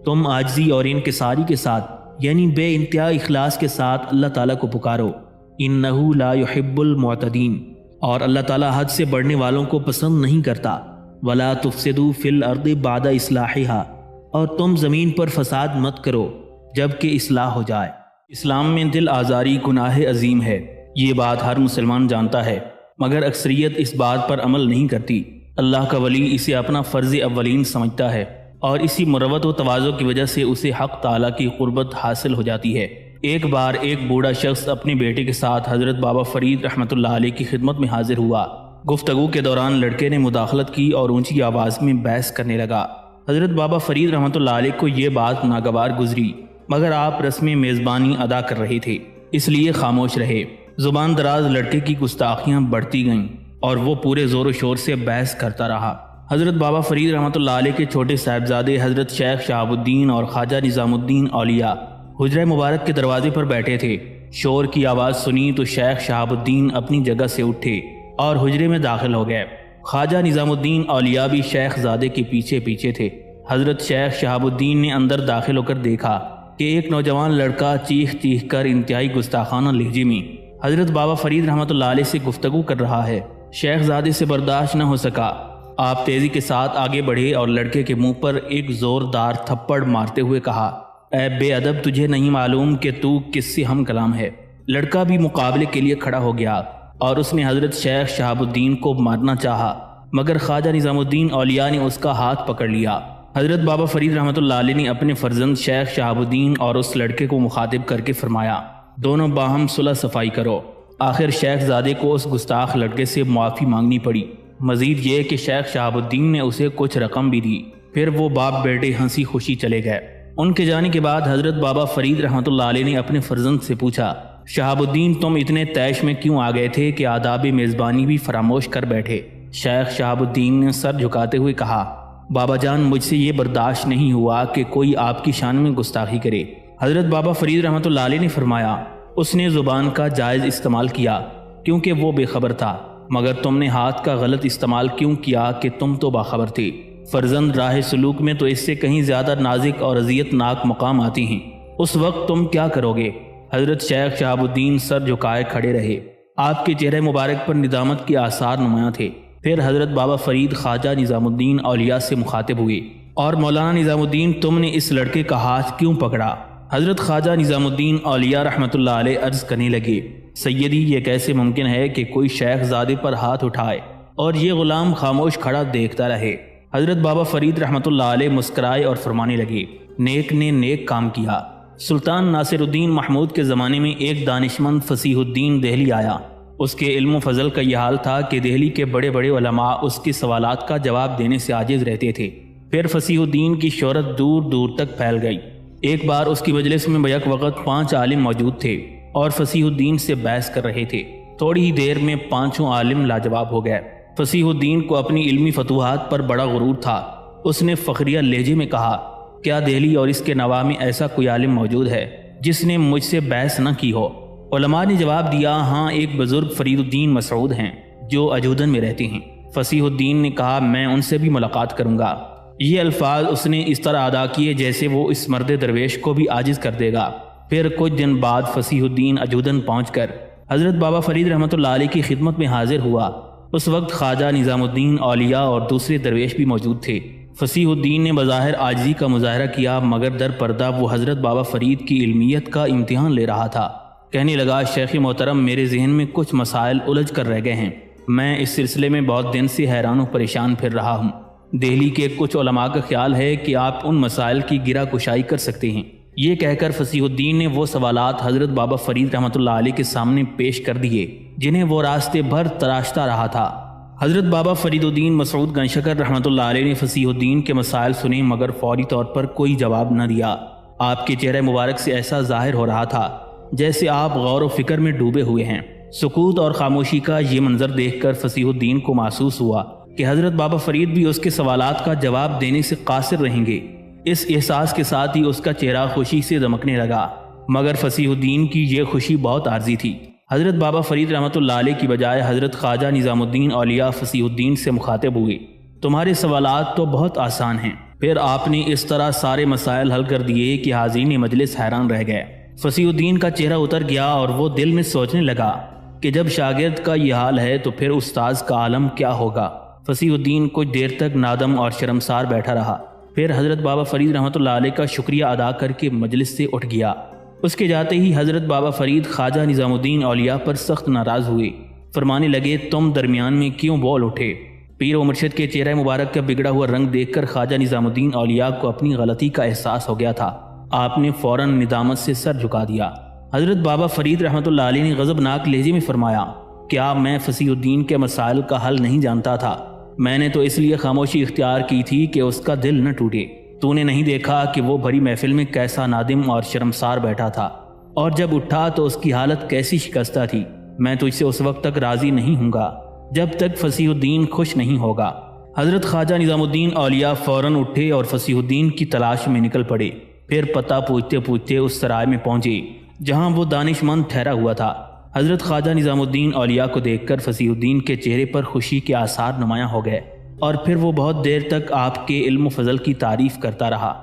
تم عاجزی اور انکساری کے ساتھ یعنی بے انتہا اخلاص کے ساتھ اللہ تعالیٰ کو پکارو، انہ لا يحب المعتدین، اور اللہ تعالیٰ حد سے بڑھنے والوں کو پسند نہیں کرتا۔ ولا تفسدوا فی الارض بعد اصلاحها، اور تم زمین پر فساد مت کرو جب کہ اصلاح ہو جائے۔ اسلام میں دل آزاری گناہ عظیم ہے، یہ بات ہر مسلمان جانتا ہے، مگر اکثریت اس بات پر عمل نہیں کرتی۔ اللہ کا ولی اسے اپنا فرض اولین سمجھتا ہے، اور اسی مروت و تواضع کی وجہ سے اسے حق تعالیٰ کی قربت حاصل ہو جاتی ہے۔ ایک بار ایک بوڑھا شخص اپنے بیٹے کے ساتھ حضرت بابا فرید رحمۃ اللہ علیہ کی خدمت میں حاضر ہوا۔ گفتگو کے دوران لڑکے نے مداخلت کی اور اونچی آواز میں بحث کرنے لگا۔ حضرت بابا فرید رحمۃ اللہ علیہ کو یہ بات ناگوار گزری، مگر آپ رسم میزبانی ادا کر رہے تھے، اس لیے خاموش رہے۔ زبان دراز لڑکے کی گستاخیاں بڑھتی گئیں اور وہ پورے زور و شور سے بحث کرتا رہا۔ حضرت بابا فرید رحمۃ اللہ علیہ کے چھوٹے صاحبزادے حضرت شیخ شہاب الدین اور خواجہ نظام الدین اولیاء حجرہ مبارک کے دروازے پر بیٹھے تھے۔ شور کی آواز سنی تو شیخ شہاب الدین اپنی جگہ سے اٹھے اور حجرے میں داخل ہو گئے۔ خواجہ نظام الدین اولیاء بھی شیخ زادے کے پیچھے پیچھے تھے۔ حضرت شیخ شہاب الدین نے اندر داخل ہو کر دیکھا کہ ایک نوجوان لڑکا چیخ چیخ کر انتہائی گستاخانہ لہجے میں حضرت بابا فرید رحمۃ اللہ علیہ سے گفتگو کر رہا ہے۔ شیخ زادے سے برداشت نہ ہو سکا، آپ تیزی کے ساتھ آگے بڑھے اور لڑکے کے منہ پر ایک زوردار تھپڑ مارتے ہوئے کہا اے بے ادب، تجھے نہیں معلوم کہ تو کس سے ہم کلام ہے؟ لڑکا بھی مقابلے کے لیے کھڑا ہو گیا اور اس نے حضرت شیخ شہاب الدین کو مارنا چاہا، مگر خواجہ نظام الدین اولیاء نے اس کا ہاتھ پکڑ لیا۔ حضرت بابا فرید رحمۃ اللہ علیہ نے اپنے فرزند شیخ شہاب الدین اور اس لڑکے کو مخاطب کر کے فرمایا دونوں باہم صلح صفائی کرو۔ آخر شیخ زادے کو اس گستاخ لڑکے سے معافی مانگنی پڑی، مزید یہ کہ شیخ شہاب الدین نے اسے کچھ رقم بھی دی۔ پھر وہ باپ بیٹے ہنسی خوشی چلے گئے۔ ان کے جانے کے بعد حضرت بابا فرید رحمۃ اللہ علیہ نے اپنے فرزند سے پوچھا شہاب الدین، تم اتنے طیش میں کیوں آ گئے تھے کہ آداب میزبانی بھی فراموش کر بیٹھے؟ شیخ شہاب الدین نے سر جھکاتے ہوئے کہا بابا جان، مجھ سے یہ برداشت نہیں ہوا کہ کوئی آپ کی شان میں گستاخی کرے۔ حضرت بابا فرید رحمۃ اللہ علیہ نے فرمایا اس نے زبان کا جائز استعمال کیا کیونکہ وہ بے خبر تھا، مگر تم نے ہاتھ کا غلط استعمال کیوں کیا کہ تم تو باخبر تھے؟ فرزند راہ سلوک میں تو اس سے کہیں زیادہ نازک اور اذیت ناک مقام آتی ہیں، اس وقت تم کیا کرو گے؟ حضرت شیخ شہاب الدین سر جھکائے کھڑے رہے، آپ کے چہرے مبارک پر ندامت کے آثار نمایاں تھے۔ پھر حضرت بابا فرید خواجہ نظام الدین اولیاء سے مخاطب ہوئے اور مولانا نظام الدین، تم نے اس لڑکے کا ہاتھ کیوں پکڑا؟ حضرت خواجہ نظام الدین اولیاء رحمۃ اللہ علیہ عرض کرنے لگے سیدی، یہ کیسے ممکن ہے کہ کوئی شیخ زادے پر ہاتھ اٹھائے اور یہ غلام خاموش کھڑا دیکھتا رہے؟ حضرت بابا فرید رحمۃ اللہ علیہ مسکرائے اور فرمانے لگے نیک نے نیک کام کیا۔ سلطان ناصر الدین محمود کے زمانے میں ایک دانشمند فصیح الدین دہلی آیا۔ اس کے علم و فضل کا یہ حال تھا کہ دہلی کے بڑے بڑے علماء اس کے سوالات کا جواب دینے سے عاجز رہتے تھے۔ پھر فصیح الدین کی شہرت دور دور تک پھیل گئی۔ ایک بار اس کی مجلس میں بیک وقت 5 عالم موجود تھے اور فصیح الدین سے بحث کر رہے تھے۔ تھوڑی ہی دیر میں 5 عالم لاجواب ہو گئے۔ فصیح الدین کو اپنی علمی فتوحات پر بڑا غرور تھا۔ اس نے فخریہ لہجے میں کہا، کیا دہلی اور اس کے نواح میں ایسا کوئی عالم موجود ہے جس نے مجھ سے بحث نہ کی ہو؟ علماء نے جواب دیا، ہاں، ایک بزرگ فرید الدین مسعود ہیں جو عجودن میں رہتے ہیں۔ فصیح الدین نے کہا، میں ان سے بھی ملاقات کروں گا۔ یہ الفاظ اس نے اس طرح ادا کیے جیسے وہ اس مرد درویش کو بھی عاجز کر دے گا۔ پھر کچھ دن بعد فصیح الدین عجودن پہنچ کر حضرت بابا فرید رحمۃ اللہ علیہ کی خدمت میں حاضر ہوا۔ اس وقت خواجہ نظام الدین اولیاء اور دوسرے درویش بھی موجود تھے۔ فصیح الدین نے بظاہر عاجزی کا مظاہرہ کیا، مگر در پردہ وہ حضرت بابا فرید کی علمیت کا امتحان لے رہا تھا۔ کہنے لگا، شیخ محترم، میرے ذہن میں کچھ مسائل الجھ کر رہ گئے ہیں۔ میں اس سلسلے میں بہت دن سے حیران و پریشان پھر رہا ہوں۔ دہلی کے کچھ علماء کا خیال ہے کہ آپ ان مسائل کی گرہ کشائی کر سکتے ہیں۔ یہ کہہ کر فصیح الدین نے وہ سوالات حضرت بابا فرید رحمۃ اللہ علیہ کے سامنے پیش کر دیے جنہیں وہ راستے بھر تراشتا رہا تھا۔ حضرت بابا فرید الدین مسعود گنجشکر رحمۃ اللہ علیہ نے فصیح الدین کے مسائل سنے، مگر فوری طور پر کوئی جواب نہ دیا۔ آپ کے چہرہ مبارک سے ایسا ظاہر ہو رہا تھا جیسے آپ غور و فکر میں ڈوبے ہوئے ہیں۔ سکوت اور خاموشی کا یہ منظر دیکھ کر فصیح الدین کو محسوس ہوا کہ حضرت بابا فرید بھی اس کے سوالات کا جواب دینے سے قاصر رہیں گے۔ اس احساس کے ساتھ ہی اس کا چہرہ خوشی سے دمکنے لگا، مگر فصیح الدین کی یہ خوشی بہت عارضی تھی۔ حضرت بابا فرید رحمۃ اللہ علیہ کی بجائے حضرت خواجہ نظام الدین اولیاء فصیح الدین سے مخاطب ہوئے، تمہارے سوالات تو بہت آسان ہیں۔ پھر آپ نے اس طرح سارے مسائل حل کر دیے کہ حاضرین مجلس حیران رہ گئے۔ فصیح الدین کا چہرہ اتر گیا اور وہ دل میں سوچنے لگا کہ جب شاگرد کا یہ حال ہے تو پھر استاذ کا عالم کیا ہوگا۔ فصیح الدین کچھ دیر تک نادم اور شرمسار بیٹھا رہا، پھر حضرت بابا فرید رحمۃ اللہ علیہ کا شکریہ ادا کر کے مجلس سے اٹھ گیا۔ اس کے جاتے ہی حضرت بابا فرید خواجہ نظام الدین اولیاء پر سخت ناراض ہوئے، فرمانے لگے، تم درمیان میں کیوں بول اٹھے؟ پیر و مرشد کے چہرہ مبارک کا بگڑا ہوا رنگ دیکھ کر خواجہ نظام الدین اولیاء کو اپنی غلطی کا احساس ہو گیا تھا۔ آپ نے فوراً ندامت سے سر جھکا دیا۔ حضرت بابا فرید رحمۃ اللہ علیہ نے غضبناک لہجے میں فرمایا، کیا میں فصیح الدین کے مسائل کا حل نہیں جانتا تھا؟ میں نے تو اس لیے خاموشی اختیار کی تھی کہ اس کا دل نہ ٹوٹے۔ تو نے نہیں دیکھا کہ وہ بھری محفل میں کیسا نادم اور شرمسار بیٹھا تھا، اور جب اٹھا تو اس کی حالت کیسی شکستہ تھی۔ میں تجھ سے اس وقت تک راضی نہیں ہوں گا جب تک فصیح الدین خوش نہیں ہوگا۔ حضرت خواجہ نظام الدین اولیاء فوراً اٹھے اور فصیح الدین کی تلاش میں نکل پڑے۔ پھر پتہ پوچھتے پوچھتے اس سرائے میں پہنچے جہاں وہ دانش مند ٹھہرا ہوا تھا۔ حضرت خواجہ نظام الدین اولیاء کو دیکھ کر فصیح الدین کے چہرے پر خوشی کے آثار نمایاں ہو گئے، اور پھر وہ بہت دیر تک آپ کے علم و فضل کی تعریف کرتا رہا۔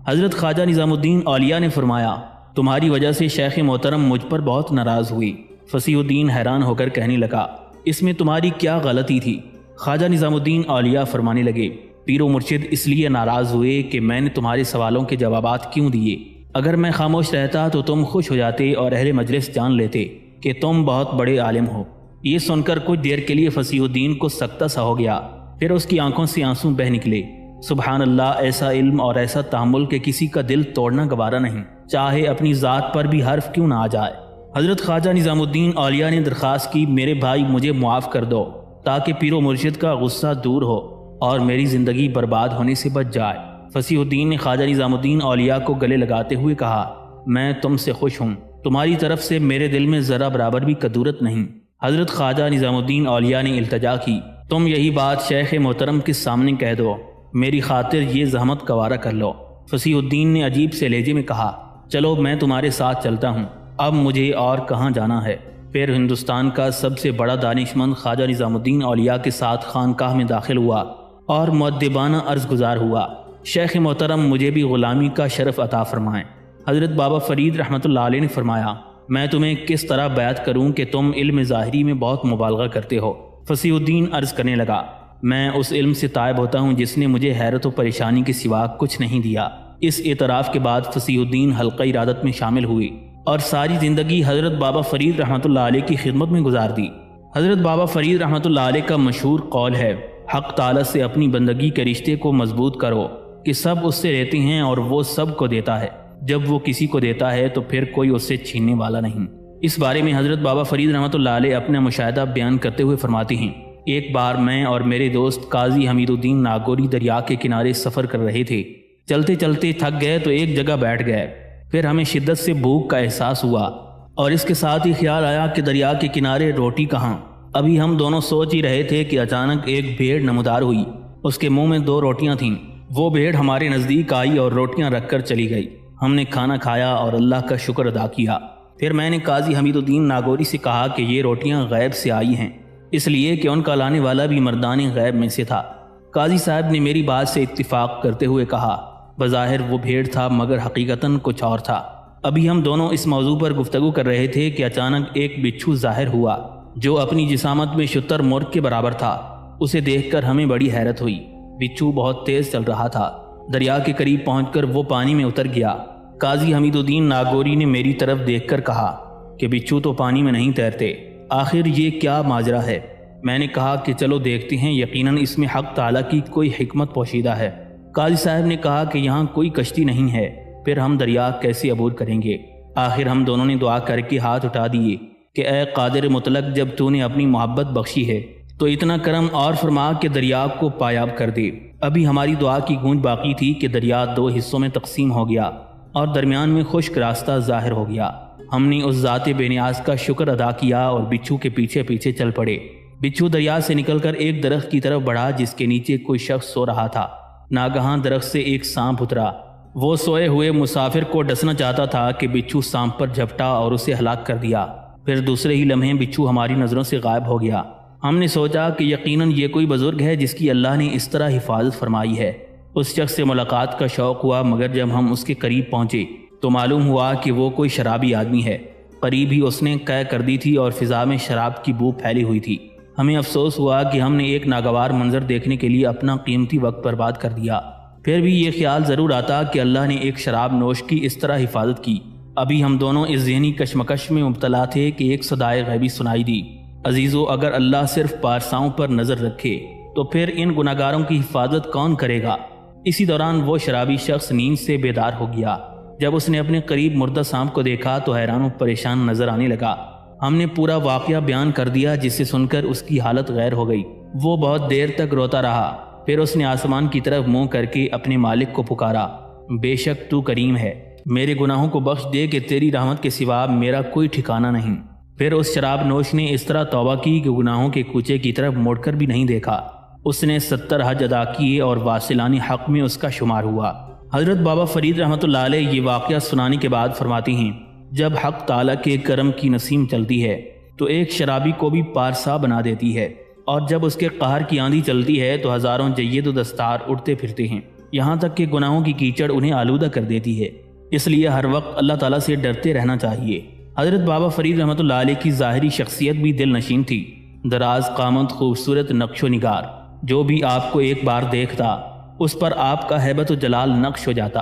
حضرت خواجہ نظام الدین اولیاء نے فرمایا، تمہاری وجہ سے شیخ محترم مجھ پر بہت ناراض ہوئی۔ فصیح الدین حیران ہو کر کہنے لگا، اس میں تمہاری کیا غلطی تھی؟ خواجہ نظام الدین اولیاء فرمانے لگے، پیر و مرشد اس لیے ناراض ہوئے کہ میں نے تمہارے سوالوں کے جوابات کیوں دیے۔ اگر میں خاموش رہتا تو تم خوش ہو جاتے اور اہل مجلس جان لیتے کہ تم بہت بڑے عالم ہو۔ یہ سن کر کچھ دیر کے لیے فصیح الدین کو سکتہ سا ہو گیا، پھر اس کی آنکھوں سے آنسو بہہ نکلے۔ سبحان اللہ، ایسا علم اور ایسا تحمل کہ کسی کا دل توڑنا گوارا نہیں، چاہے اپنی ذات پر بھی حرف کیوں نہ آ جائے۔ حضرت خواجہ نظام الدین اولیاء نے درخواست کی، میرے بھائی مجھے معاف کر دو تاکہ پیر و مرشد کا غصہ دور ہو اور میری زندگی برباد ہونے سے بچ جائے۔ فصیح الدین نے خواجہ نظام الدین اولیاء کو گلے لگاتے ہوئے کہا، میں تم سے خوش ہوں، تمہاری طرف سے میرے دل میں ذرا برابر بھی کدورت نہیں۔ حضرت خواجہ نظام الدین اولیاء نے التجا کی، تم یہی بات شیخ محترم کے سامنے کہہ دو، میری خاطر یہ زحمت گوارا کر لو۔ فصیح الدین نے عجیب سے لہجے میں کہا، چلو میں تمہارے ساتھ چلتا ہوں، اب مجھے اور کہاں جانا ہے۔ پھر ہندوستان کا سب سے بڑا دانش مند خواجہ نظام الدین اولیاء کے ساتھ خانقاہ میں داخل ہوا اور مؤدبانہ عرض گزار ہوا، شیخ محترم مجھے بھی غلامی کا شرف عطا فرمائیں۔ حضرت بابا فرید رحمۃ اللہ علیہ نے فرمایا، میں تمہیں کس طرح بیعت کروں کہ تم علم ظاہری میں بہت مبالغہ کرتے ہو۔ فصیح الدین عرض کرنے لگا، میں اس علم سے طائب ہوتا ہوں جس نے مجھے حیرت و پریشانی کے سوا کچھ نہیں دیا۔ اس اعتراف کے بعد فصیح الدین حلقہ ارادت میں شامل ہوئی اور ساری زندگی حضرت بابا فرید رحمۃ اللہ علیہ کی خدمت میں گزار دی۔ حضرت بابا فرید رحمۃ اللہ علیہ کا مشہور قول ہے، حق تعالی سے اپنی بندگی کے رشتے کو مضبوط کرو کہ سب اس سے رہتے ہیں اور وہ سب کو دیتا ہے۔ جب وہ کسی کو دیتا ہے تو پھر کوئی اس سے چھیننے والا نہیں۔ اس بارے میں حضرت بابا فرید رحمۃ اللہ علیہ اپنا مشاہدہ بیان کرتے ہوئے فرماتے ہیں، ایک بار میں اور میرے دوست قاضی حمید الدین ناگوری دریا کے کنارے سفر کر رہے تھے۔ چلتے چلتے تھک گئے تو ایک جگہ بیٹھ گئے۔ پھر ہمیں شدت سے بھوک کا احساس ہوا اور اس کے ساتھ ہی خیال آیا کہ دریا کے کنارے روٹی کہاں۔ ابھی ہم دونوں سوچ ہی رہے تھے کہ اچانک ایک بھیڑ نمودار ہوئی۔ اس کے منہ میں 2 روٹیاں تھیں۔ وہ بھیڑ ہمارے نزدیک آئی اور روٹیاں رکھ کر چلی گئی۔ ہم نے کھانا کھایا اور اللہ کا شکر ادا کیا۔ پھر میں نے قاضی حمید الدین ناگوری سے کہا کہ یہ روٹیاں غیب سے آئی ہیں، اس لیے کہ ان کا لانے والا بھی مردان غیب میں سے تھا۔ قاضی صاحب نے میری بات سے اتفاق کرتے ہوئے کہا، بظاہر وہ بھیڑ تھا مگر حقیقتاً کچھ اور تھا۔ ابھی ہم دونوں اس موضوع پر گفتگو کر رہے تھے کہ اچانک ایک بچھو ظاہر ہوا جو اپنی جسامت میں شتر مرغ کے برابر تھا۔ اسے دیکھ کر ہمیں بڑی حیرت ہوئی۔ بچھو بہت تیز چل رہا تھا۔ دریا کے قریب پہنچ کر وہ پانی میں اتر گیا۔ قاضی حمید الدین ناگوری نے میری طرف دیکھ کر کہا کہ بچھو تو پانی میں نہیں تیرتے، آخر یہ کیا ماجرا ہے؟ میں نے کہا کہ چلو دیکھتے ہیں، یقیناً اس میں حق تعالیٰ کی کوئی حکمت پوشیدہ ہے۔ قاضی صاحب نے کہا کہ یہاں کوئی کشتی نہیں ہے، پھر ہم دریا کیسے عبور کریں گے؟ آخر ہم دونوں نے دعا کر کے ہاتھ اٹھا دیے کہ اے قادر مطلق، جب تو نے اپنی محبت بخشی ہے تو اتنا کرم اور فرما کہ دریا کو پایاب کر دے۔ ابھی ہماری دعا کی گونج باقی تھی کہ دریا 2 حصوں میں تقسیم ہو گیا اور درمیان میں خشک راستہ ظاہر ہو گیا۔ ہم نے اس ذات بے نیاز کا شکر ادا کیا اور بچھو کے پیچھے پیچھے چل پڑے۔ بچھو دریا سے نکل کر ایک درخت کی طرف بڑھا جس کے نیچے کوئی شخص سو رہا تھا۔ ناگہاں درخت سے ایک سانپ اترا۔ وہ سوئے ہوئے مسافر کو ڈسنا چاہتا تھا کہ بچھو سانپ پر جھپٹا اور اسے ہلاک کر دیا۔ پھر دوسرے ہی لمحے بچھو ہماری نظروں سے غائب ہو گیا۔ ہم نے سوچا کہ یقیناً یہ کوئی بزرگ ہے جس کی اللہ نے اس طرح حفاظت فرمائی ہے۔ اس شخص سے ملاقات کا شوق ہوا، مگر جب ہم اس کے قریب پہنچے تو معلوم ہوا کہ وہ کوئی شرابی آدمی ہے۔ قریب ہی اس نے قے کر دی تھی اور فضا میں شراب کی بو پھیلی ہوئی تھی۔ ہمیں افسوس ہوا کہ ہم نے ایک ناگوار منظر دیکھنے کے لیے اپنا قیمتی وقت برباد کر دیا۔ پھر بھی یہ خیال ضرور آتا کہ اللہ نے ایک شراب نوش کی اس طرح حفاظت کی۔ ابھی ہم دونوں اس ذہنی کشمکش میں مبتلا تھے کہ ایک صدائے غیبی سنائی دی، عزیزو، اگر اللہ صرف پارساؤں پر نظر رکھے تو پھر ان گناہگاروں کی حفاظت کون کرے گا؟ اسی دوران وہ شرابی شخص نیند سے بیدار ہو گیا۔ جب اس نے اپنے قریب مردہ سانپ کو دیکھا تو حیران و پریشان نظر آنے لگا۔ ہم نے پورا واقعہ بیان کر دیا جس سے سن کر اس کی حالت غیر ہو گئی۔ وہ بہت دیر تک روتا رہا، پھر اس نے آسمان کی طرف منہ کر کے اپنے مالک کو پکارا، بے شک تو کریم ہے، میرے گناہوں کو بخش دے کہ تیری رحمت کے سوا میرا کوئی ٹھکانہ نہیں۔ پھر اس شراب نوش نے اس طرح توبہ کی کہ گناہوں کے کوچے کی طرف مڑ کر بھی نہیں دیکھا۔ اس نے 70 حج ادا کیے اور واصلان حق میں اس کا شمار ہوا۔ حضرت بابا فرید رحمۃ اللہ علیہ یہ واقعہ سنانے کے بعد فرماتی ہیں، جب حق تعالیٰ کے کرم کی نسیم چلتی ہے تو ایک شرابی کو بھی پارسا بنا دیتی ہے، اور جب اس کے قہر کی آندھی چلتی ہے تو ہزاروں جید و دستار اڑتے پھرتے ہیں، یہاں تک کہ گناہوں کی کیچڑ انہیں آلودہ کر دیتی ہے۔ اس لیے ہر وقت اللہ تعالیٰ سے ڈرتے رہنا چاہیے۔ حضرت بابا فرید رحمۃ اللہ علیہ کی ظاہری شخصیت بھی دل نشین تھی، دراز قامت، خوبصورت نقش و نگار۔ جو بھی آپ کو ایک بار دیکھتا اس پر آپ کا ہیبت و جلال نقش ہو جاتا۔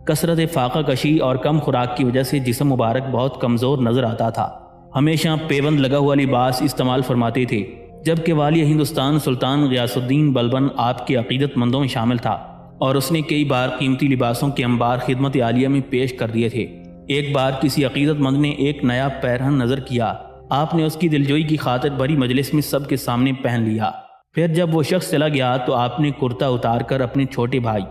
کثرت فاقہ کشی اور کم خوراک کی وجہ سے جسم مبارک بہت کمزور نظر آتا تھا۔ ہمیشہ پیوند لگا ہوا لباس استعمال فرماتے تھے، جبکہ والی ہندوستان سلطان غیاث الدین بلبن آپ کے عقیدت مندوں میں شامل تھا اور اس نے کئی بار قیمتی لباسوں کے انبار خدمت عالیہ میں پیش کر دیے تھے۔ ایک بار کسی عقیدت مند نے ایک نیا پیرہن نظر کیا، آپ نے اس کی دلجوئی کی خاطر بڑی مجلس میں سب کے سامنے پہن لیا۔ پھر جب وہ شخص چلا گیا تو آپ نے کرتا اتار کر اپنے چھوٹے بھائی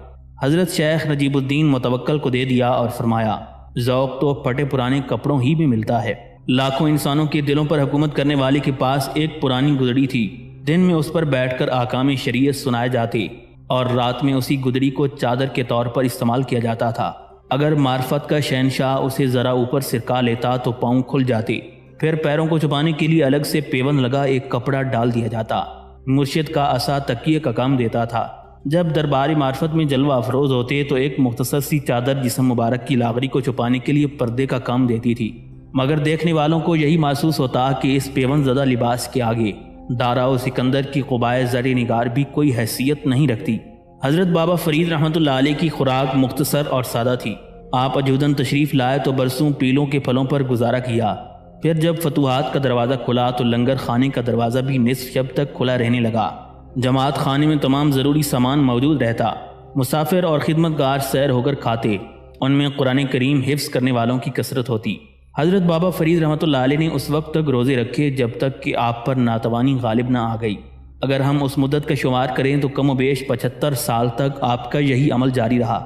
حضرت شیخ نجیب الدین متوکل کو دے دیا اور فرمایا، ذوق تو پھٹے پرانے کپڑوں ہی میں ملتا ہے۔ لاکھوں انسانوں کے دلوں پر حکومت کرنے والے کے پاس ایک پرانی گدڑی تھی، دن میں اس پر بیٹھ کر احکام شریعت سنائے جاتے اور رات میں اسی گدڑی کو چادر کے طور پر استعمال کیا جاتا تھا۔ اگر معرفت کا شہنشاہ اسے ذرا اوپر سرکا لیتا تو پاؤں کھل جاتے، پھر پیروں کو چھپانے کے لیے الگ سے پیوند لگا ایک کپڑا ڈال دیا جاتا۔ مرشد کا عصا تکیے کا کام دیتا تھا۔ جب درباری معرفت میں جلوہ افروز ہوتے تو ایک مختصر سی چادر جسم مبارک کی لاغری کو چھپانے کے لیے پردے کا کام دیتی تھی، مگر دیکھنے والوں کو یہی محسوس ہوتا کہ اس پیوند زدہ لباس کے آگے دارا و سکندر کی قبائے زر نگار بھی کوئی حیثیت نہیں رکھتی۔ حضرت بابا فرید رحمۃ اللہ علیہ کی خوراک مختصر اور سادہ تھی۔ آپ اجودن تشریف لائے تو برسوں پیلوں کے پھلوں پر گزارا کیا۔ پھر جب فتوحات کا دروازہ کھلا تو لنگر خانے کا دروازہ بھی نصف شب تک کھلا رہنے لگا۔ جماعت خانے میں تمام ضروری سامان موجود رہتا، مسافر اور خدمت گار سیر ہو کر کھاتے، ان میں قرآن کریم حفظ کرنے والوں کی کثرت ہوتی۔ حضرت بابا فرید رحمۃ اللہ علیہ نے اس وقت تک روزے رکھے جب تک کہ آپ پر ناتوانی غالب نہ آ گئی۔ اگر ہم اس مدت کا شمار کریں تو کم و بیش 75 سال تک آپ کا یہی عمل جاری رہا۔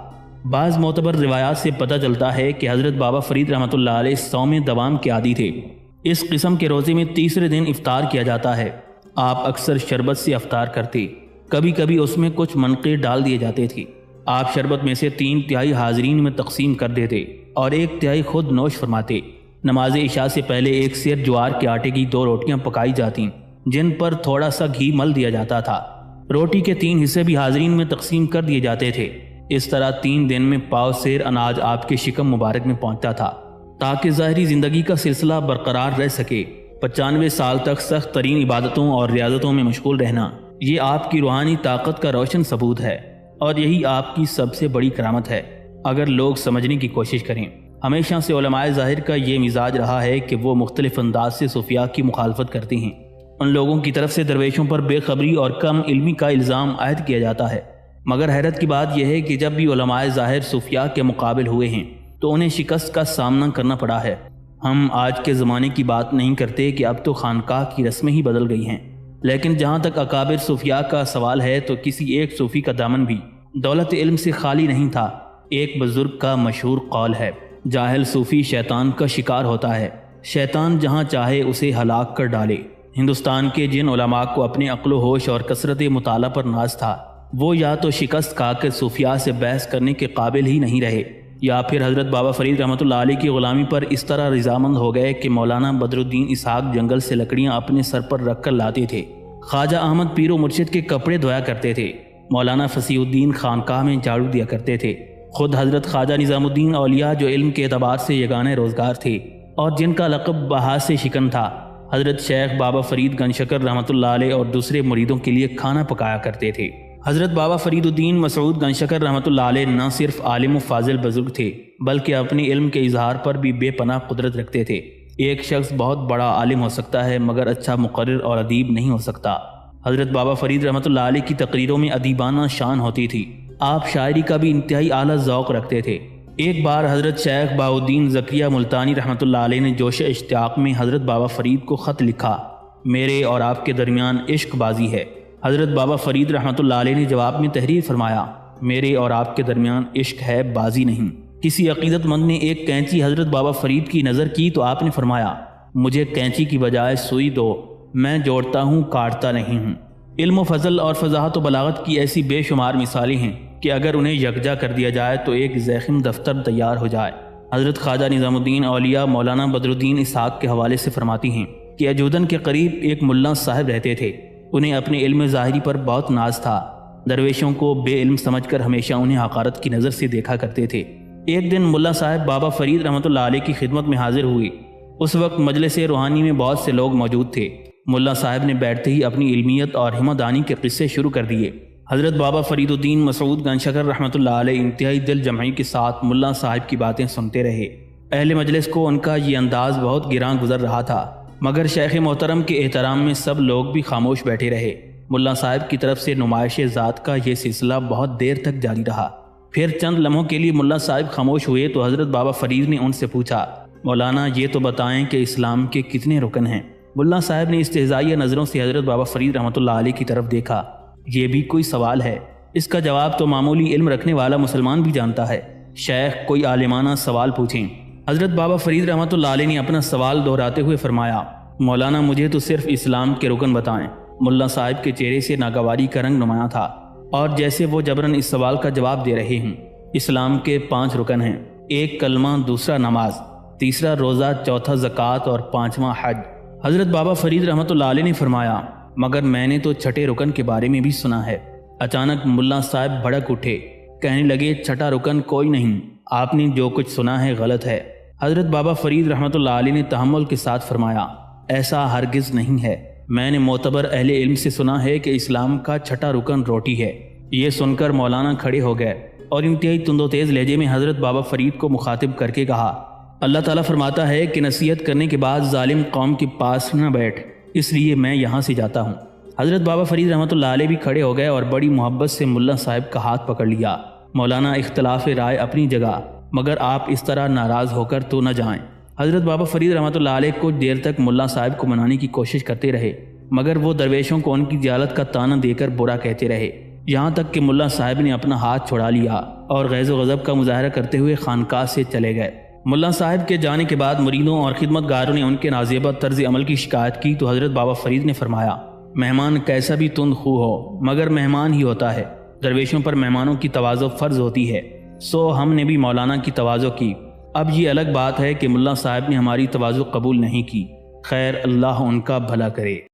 بعض معتبر روایات سے پتہ چلتا ہے کہ حضرت بابا فرید رحمۃ اللہ علیہ صوم دوام کے عادی تھے۔ اس قسم کے روزے میں تیسرے دن افطار کیا جاتا ہے۔ آپ اکثر شربت سے افطار کرتے، کبھی کبھی اس میں کچھ منقے ڈال دیے جاتے تھے۔ آپ شربت میں سے 3/3 حاضرین میں تقسیم کر دیتے اور 1/3 خود نوش فرماتے۔ نماز عشاء سے پہلے ایک سیر جوار کے آٹے کی 2 روٹیاں پکائی جاتیں جن پر تھوڑا سا گھی مل دیا جاتا تھا۔ روٹی کے 3 حصے بھی حاضرین میں تقسیم کر دیے جاتے تھے۔ اس طرح 3 دن میں پاؤ سیر اناج آپ کے شکم مبارک میں پہنچتا تھا تاکہ ظاہری زندگی کا سلسلہ برقرار رہ سکے۔ 95 سال تک سخت ترین عبادتوں اور ریاضتوں میں مشغول رہنا، یہ آپ کی روحانی طاقت کا روشن ثبوت ہے، اور یہی آپ کی سب سے بڑی کرامت ہے اگر لوگ سمجھنے کی کوشش کریں۔ ہمیشہ سے علماء ظاہر کا یہ مزاج رہا ہے کہ وہ مختلف انداز سے صوفیاء کی مخالفت کرتے ہیں۔ ان لوگوں کی طرف سے درویشوں پر بے خبری اور کم علمی کا الزام عائد کیا جاتا ہے، مگر حیرت کی بات یہ ہے کہ جب بھی علماء ظاہر صوفیاء کے مقابل ہوئے ہیں تو انہیں شکست کا سامنا کرنا پڑا ہے۔ ہم آج کے زمانے کی بات نہیں کرتے کہ اب تو خانقاہ کی رسمیں ہی بدل گئی ہیں، لیکن جہاں تک اکابر صوفیاء کا سوال ہے تو کسی ایک صوفی کا دامن بھی دولت علم سے خالی نہیں تھا۔ ایک بزرگ کا مشہور قول ہے، جاہل صوفی شیطان کا شکار ہوتا ہے، شیطان جہاں چاہے اسے ہلاک کر ڈالے۔ ہندوستان کے جن علماء کو اپنے عقل و ہوش اور کثرت مطالعہ پر ناز تھا، وہ یا تو شکست کھا کر صوفیاء سے بحث کرنے کے قابل ہی نہیں رہے، یا پھر حضرت بابا فرید رحمۃ اللہ علیہ کی غلامی پر اس طرح رضامند ہو گئے کہ مولانا بدر الدین اسحاق جنگل سے لکڑیاں اپنے سر پر رکھ کر لاتے تھے، خواجہ احمد پیر و مرشد کے کپڑے دھویا کرتے تھے، مولانا فصیح الدین خانقاہ میں جھاڑو دیا کرتے تھے، خود حضرت خواجہ نظام الدین اولیاء جو علم کے اعتبار سے یگانہ روزگار تھے اور جن کا لقب بہا سے شکن تھا، حضرت شیخ بابا فرید گن شکر رحمۃ اللہ علیہ اور دوسرے مریدوں کے لیے کھانا پکایا کرتے تھے۔ حضرت بابا فرید الدین مسعود گن شکر رحمۃ اللہ علیہ نہ صرف عالم و فاضل بزرگ تھے بلکہ اپنے علم کے اظہار پر بھی بے پناہ قدرت رکھتے تھے۔ ایک شخص بہت بڑا عالم ہو سکتا ہے مگر اچھا مقرر اور ادیب نہیں ہو سکتا۔ حضرت بابا فرید رحمۃ اللہ علیہ کی تقریروں میں ادیبانہ شان ہوتی تھی۔ آپ شاعری کا بھی انتہائی اعلیٰ ذوق رکھتے تھے۔ ایک بار حضرت شیخ بہاؤالدین زکریہ ملتانی رحمۃ اللہ علیہ نے جوش اشتیاق میں حضرت بابا فرید کو خط لکھا، میرے اور آپ کے درمیان عشق بازی ہے۔ حضرت بابا فرید رحمۃ اللہ علیہ نے جواب میں تحریر فرمایا، میرے اور آپ کے درمیان عشق ہے، بازی نہیں۔ کسی عقیدت مند نے ایک کینچی حضرت بابا فرید کی نظر کی تو آپ نے فرمایا، مجھے کینچی کی بجائے سوئی دو، میں جوڑتا ہوں کاٹتا نہیں ہوں۔ علم و فضل اور فضاحت و بلاغت کی ایسی بے شمار مثالیں ہیں کہ اگر انہیں یکجا کر دیا جائے تو ایک زیخم دفتر تیار ہو جائے۔ حضرت خواجہ نظام الدین اولیاء مولانا بدر الدین اسحاق کے حوالے سے فرماتی ہیں کہ اجودن کے قریب ایک ملا صاحب رہتے تھے، انہیں اپنے علم ظاہری پر بہت ناز تھا، درویشوں کو بے علم سمجھ کر ہمیشہ انہیں حقارت کی نظر سے دیکھا کرتے تھے۔ ایک دن ملا صاحب بابا فرید رحمۃ اللہ علیہ کی خدمت میں حاضر ہوئے۔ اس وقت مجلس روحانی میں بہت سے لوگ موجود تھے۔ ملا صاحب نے بیٹھتے ہی اپنی علمیت اور ہمدانی کے قصے شروع کر دیے۔ حضرت بابا فرید الدین مسعود گن شکر رحمۃ اللہ علیہ انتہائی دل جمعی کے ساتھ ملا صاحب کی باتیں سنتے رہے۔ اہل مجلس کو ان کا یہ انداز بہت گراں گزر رہا تھا، مگر شیخ محترم کے احترام میں سب لوگ بھی خاموش بیٹھے رہے۔ ملا صاحب کی طرف سے نمائش ذات کا یہ سلسلہ بہت دیر تک جاری رہا۔ پھر چند لمحوں کے لیے ملا صاحب خاموش ہوئے تو حضرت بابا فرید نے ان سے پوچھا، مولانا یہ تو بتائیں کہ اسلام کے کتنے رکن ہیں؟ ملا صاحب نے استہزائیہ نظروں سے حضرت بابا فرید رحمۃ اللہ علیہ کی طرف دیکھا، یہ بھی کوئی سوال ہے؟ اس کا جواب تو معمولی علم رکھنے والا مسلمان بھی جانتا ہے، شیخ کوئی عالمانہ سوال پوچھیں۔ حضرت بابا فرید رحمۃ اللہ علیہ نے اپنا سوال دہراتے ہوئے فرمایا، مولانا مجھے تو صرف اسلام کے رکن بتائیں۔ ملا صاحب کے چہرے سے ناگواری کا رنگ نمایاں تھا اور جیسے وہ جبراً اس سوال کا جواب دے رہے ہوں۔ اسلام کے 5 رکن ہیں، 1 کلمہ، دوسرا نماز، تیسرا روزہ، چوتھا زکوٰۃ اور 5واں حج۔ حضرت بابا فرید رحمۃ اللہ علیہ نے فرمایا، مگر میں نے تو چھٹے رکن کے بارے میں بھی سنا ہے۔ اچانک ملا صاحب بھڑک اٹھے، کہنے لگے، چھٹا رکن کوئی نہیں، آپ نے جو کچھ سنا ہے غلط ہے۔ حضرت بابا فرید رحمۃ اللہ علیہ نے تحمل کے ساتھ فرمایا، ایسا ہرگز نہیں ہے، میں نے معتبر اہل علم سے سنا ہے کہ اسلام کا چھٹا رکن روٹی ہے۔ یہ سن کر مولانا کھڑے ہو گئے اور انتہائی تند و تیز لہجے میں حضرت بابا فرید کو مخاطب کر کے کہا، اللہ تعالیٰ فرماتا ہے کہ نصیحت کرنے کے بعد ظالم قوم کے پاس نہ بیٹھ، اس لیے میں یہاں سے جاتا ہوں۔ حضرت بابا فرید رحمۃ اللہ علیہ بھی کھڑے ہو گئے اور بڑی محبت سے ملا صاحب کا ہاتھ پکڑ لیا۔ مولانا اختلاف رائے اپنی جگہ، مگر آپ اس طرح ناراض ہو کر تو نہ جائیں۔ حضرت بابا فرید رحمۃ اللہ علیہ کچھ دیر تک ملا صاحب کو منانے کی کوشش کرتے رہے، مگر وہ درویشوں کو ان کی جہالت کا تانا دے کر برا کہتے رہے۔ یہاں تک کہ ملا صاحب نے اپنا ہاتھ چھڑا لیا اور غیظ و غضب کا مظاہرہ کرتے ہوئے خانقاہ سے چلے گئے۔ ملا صاحب کے جانے کے بعد مریدوں اور خدمت گاروں نے ان کے نازیبہ طرز عمل کی شکایت کی تو حضرت بابا فرید نے فرمایا، مہمان کیسا بھی تند خو ہو مگر مہمان ہی ہوتا ہے، درویشوں پر مہمانوں کی تواضع فرض ہوتی ہے، سو ہم نے بھی مولانا کی تواضع کی۔ اب یہ الگ بات ہے کہ ملا صاحب نے ہماری تواضع قبول نہیں کی، خیر اللہ ان کا بھلا کرے۔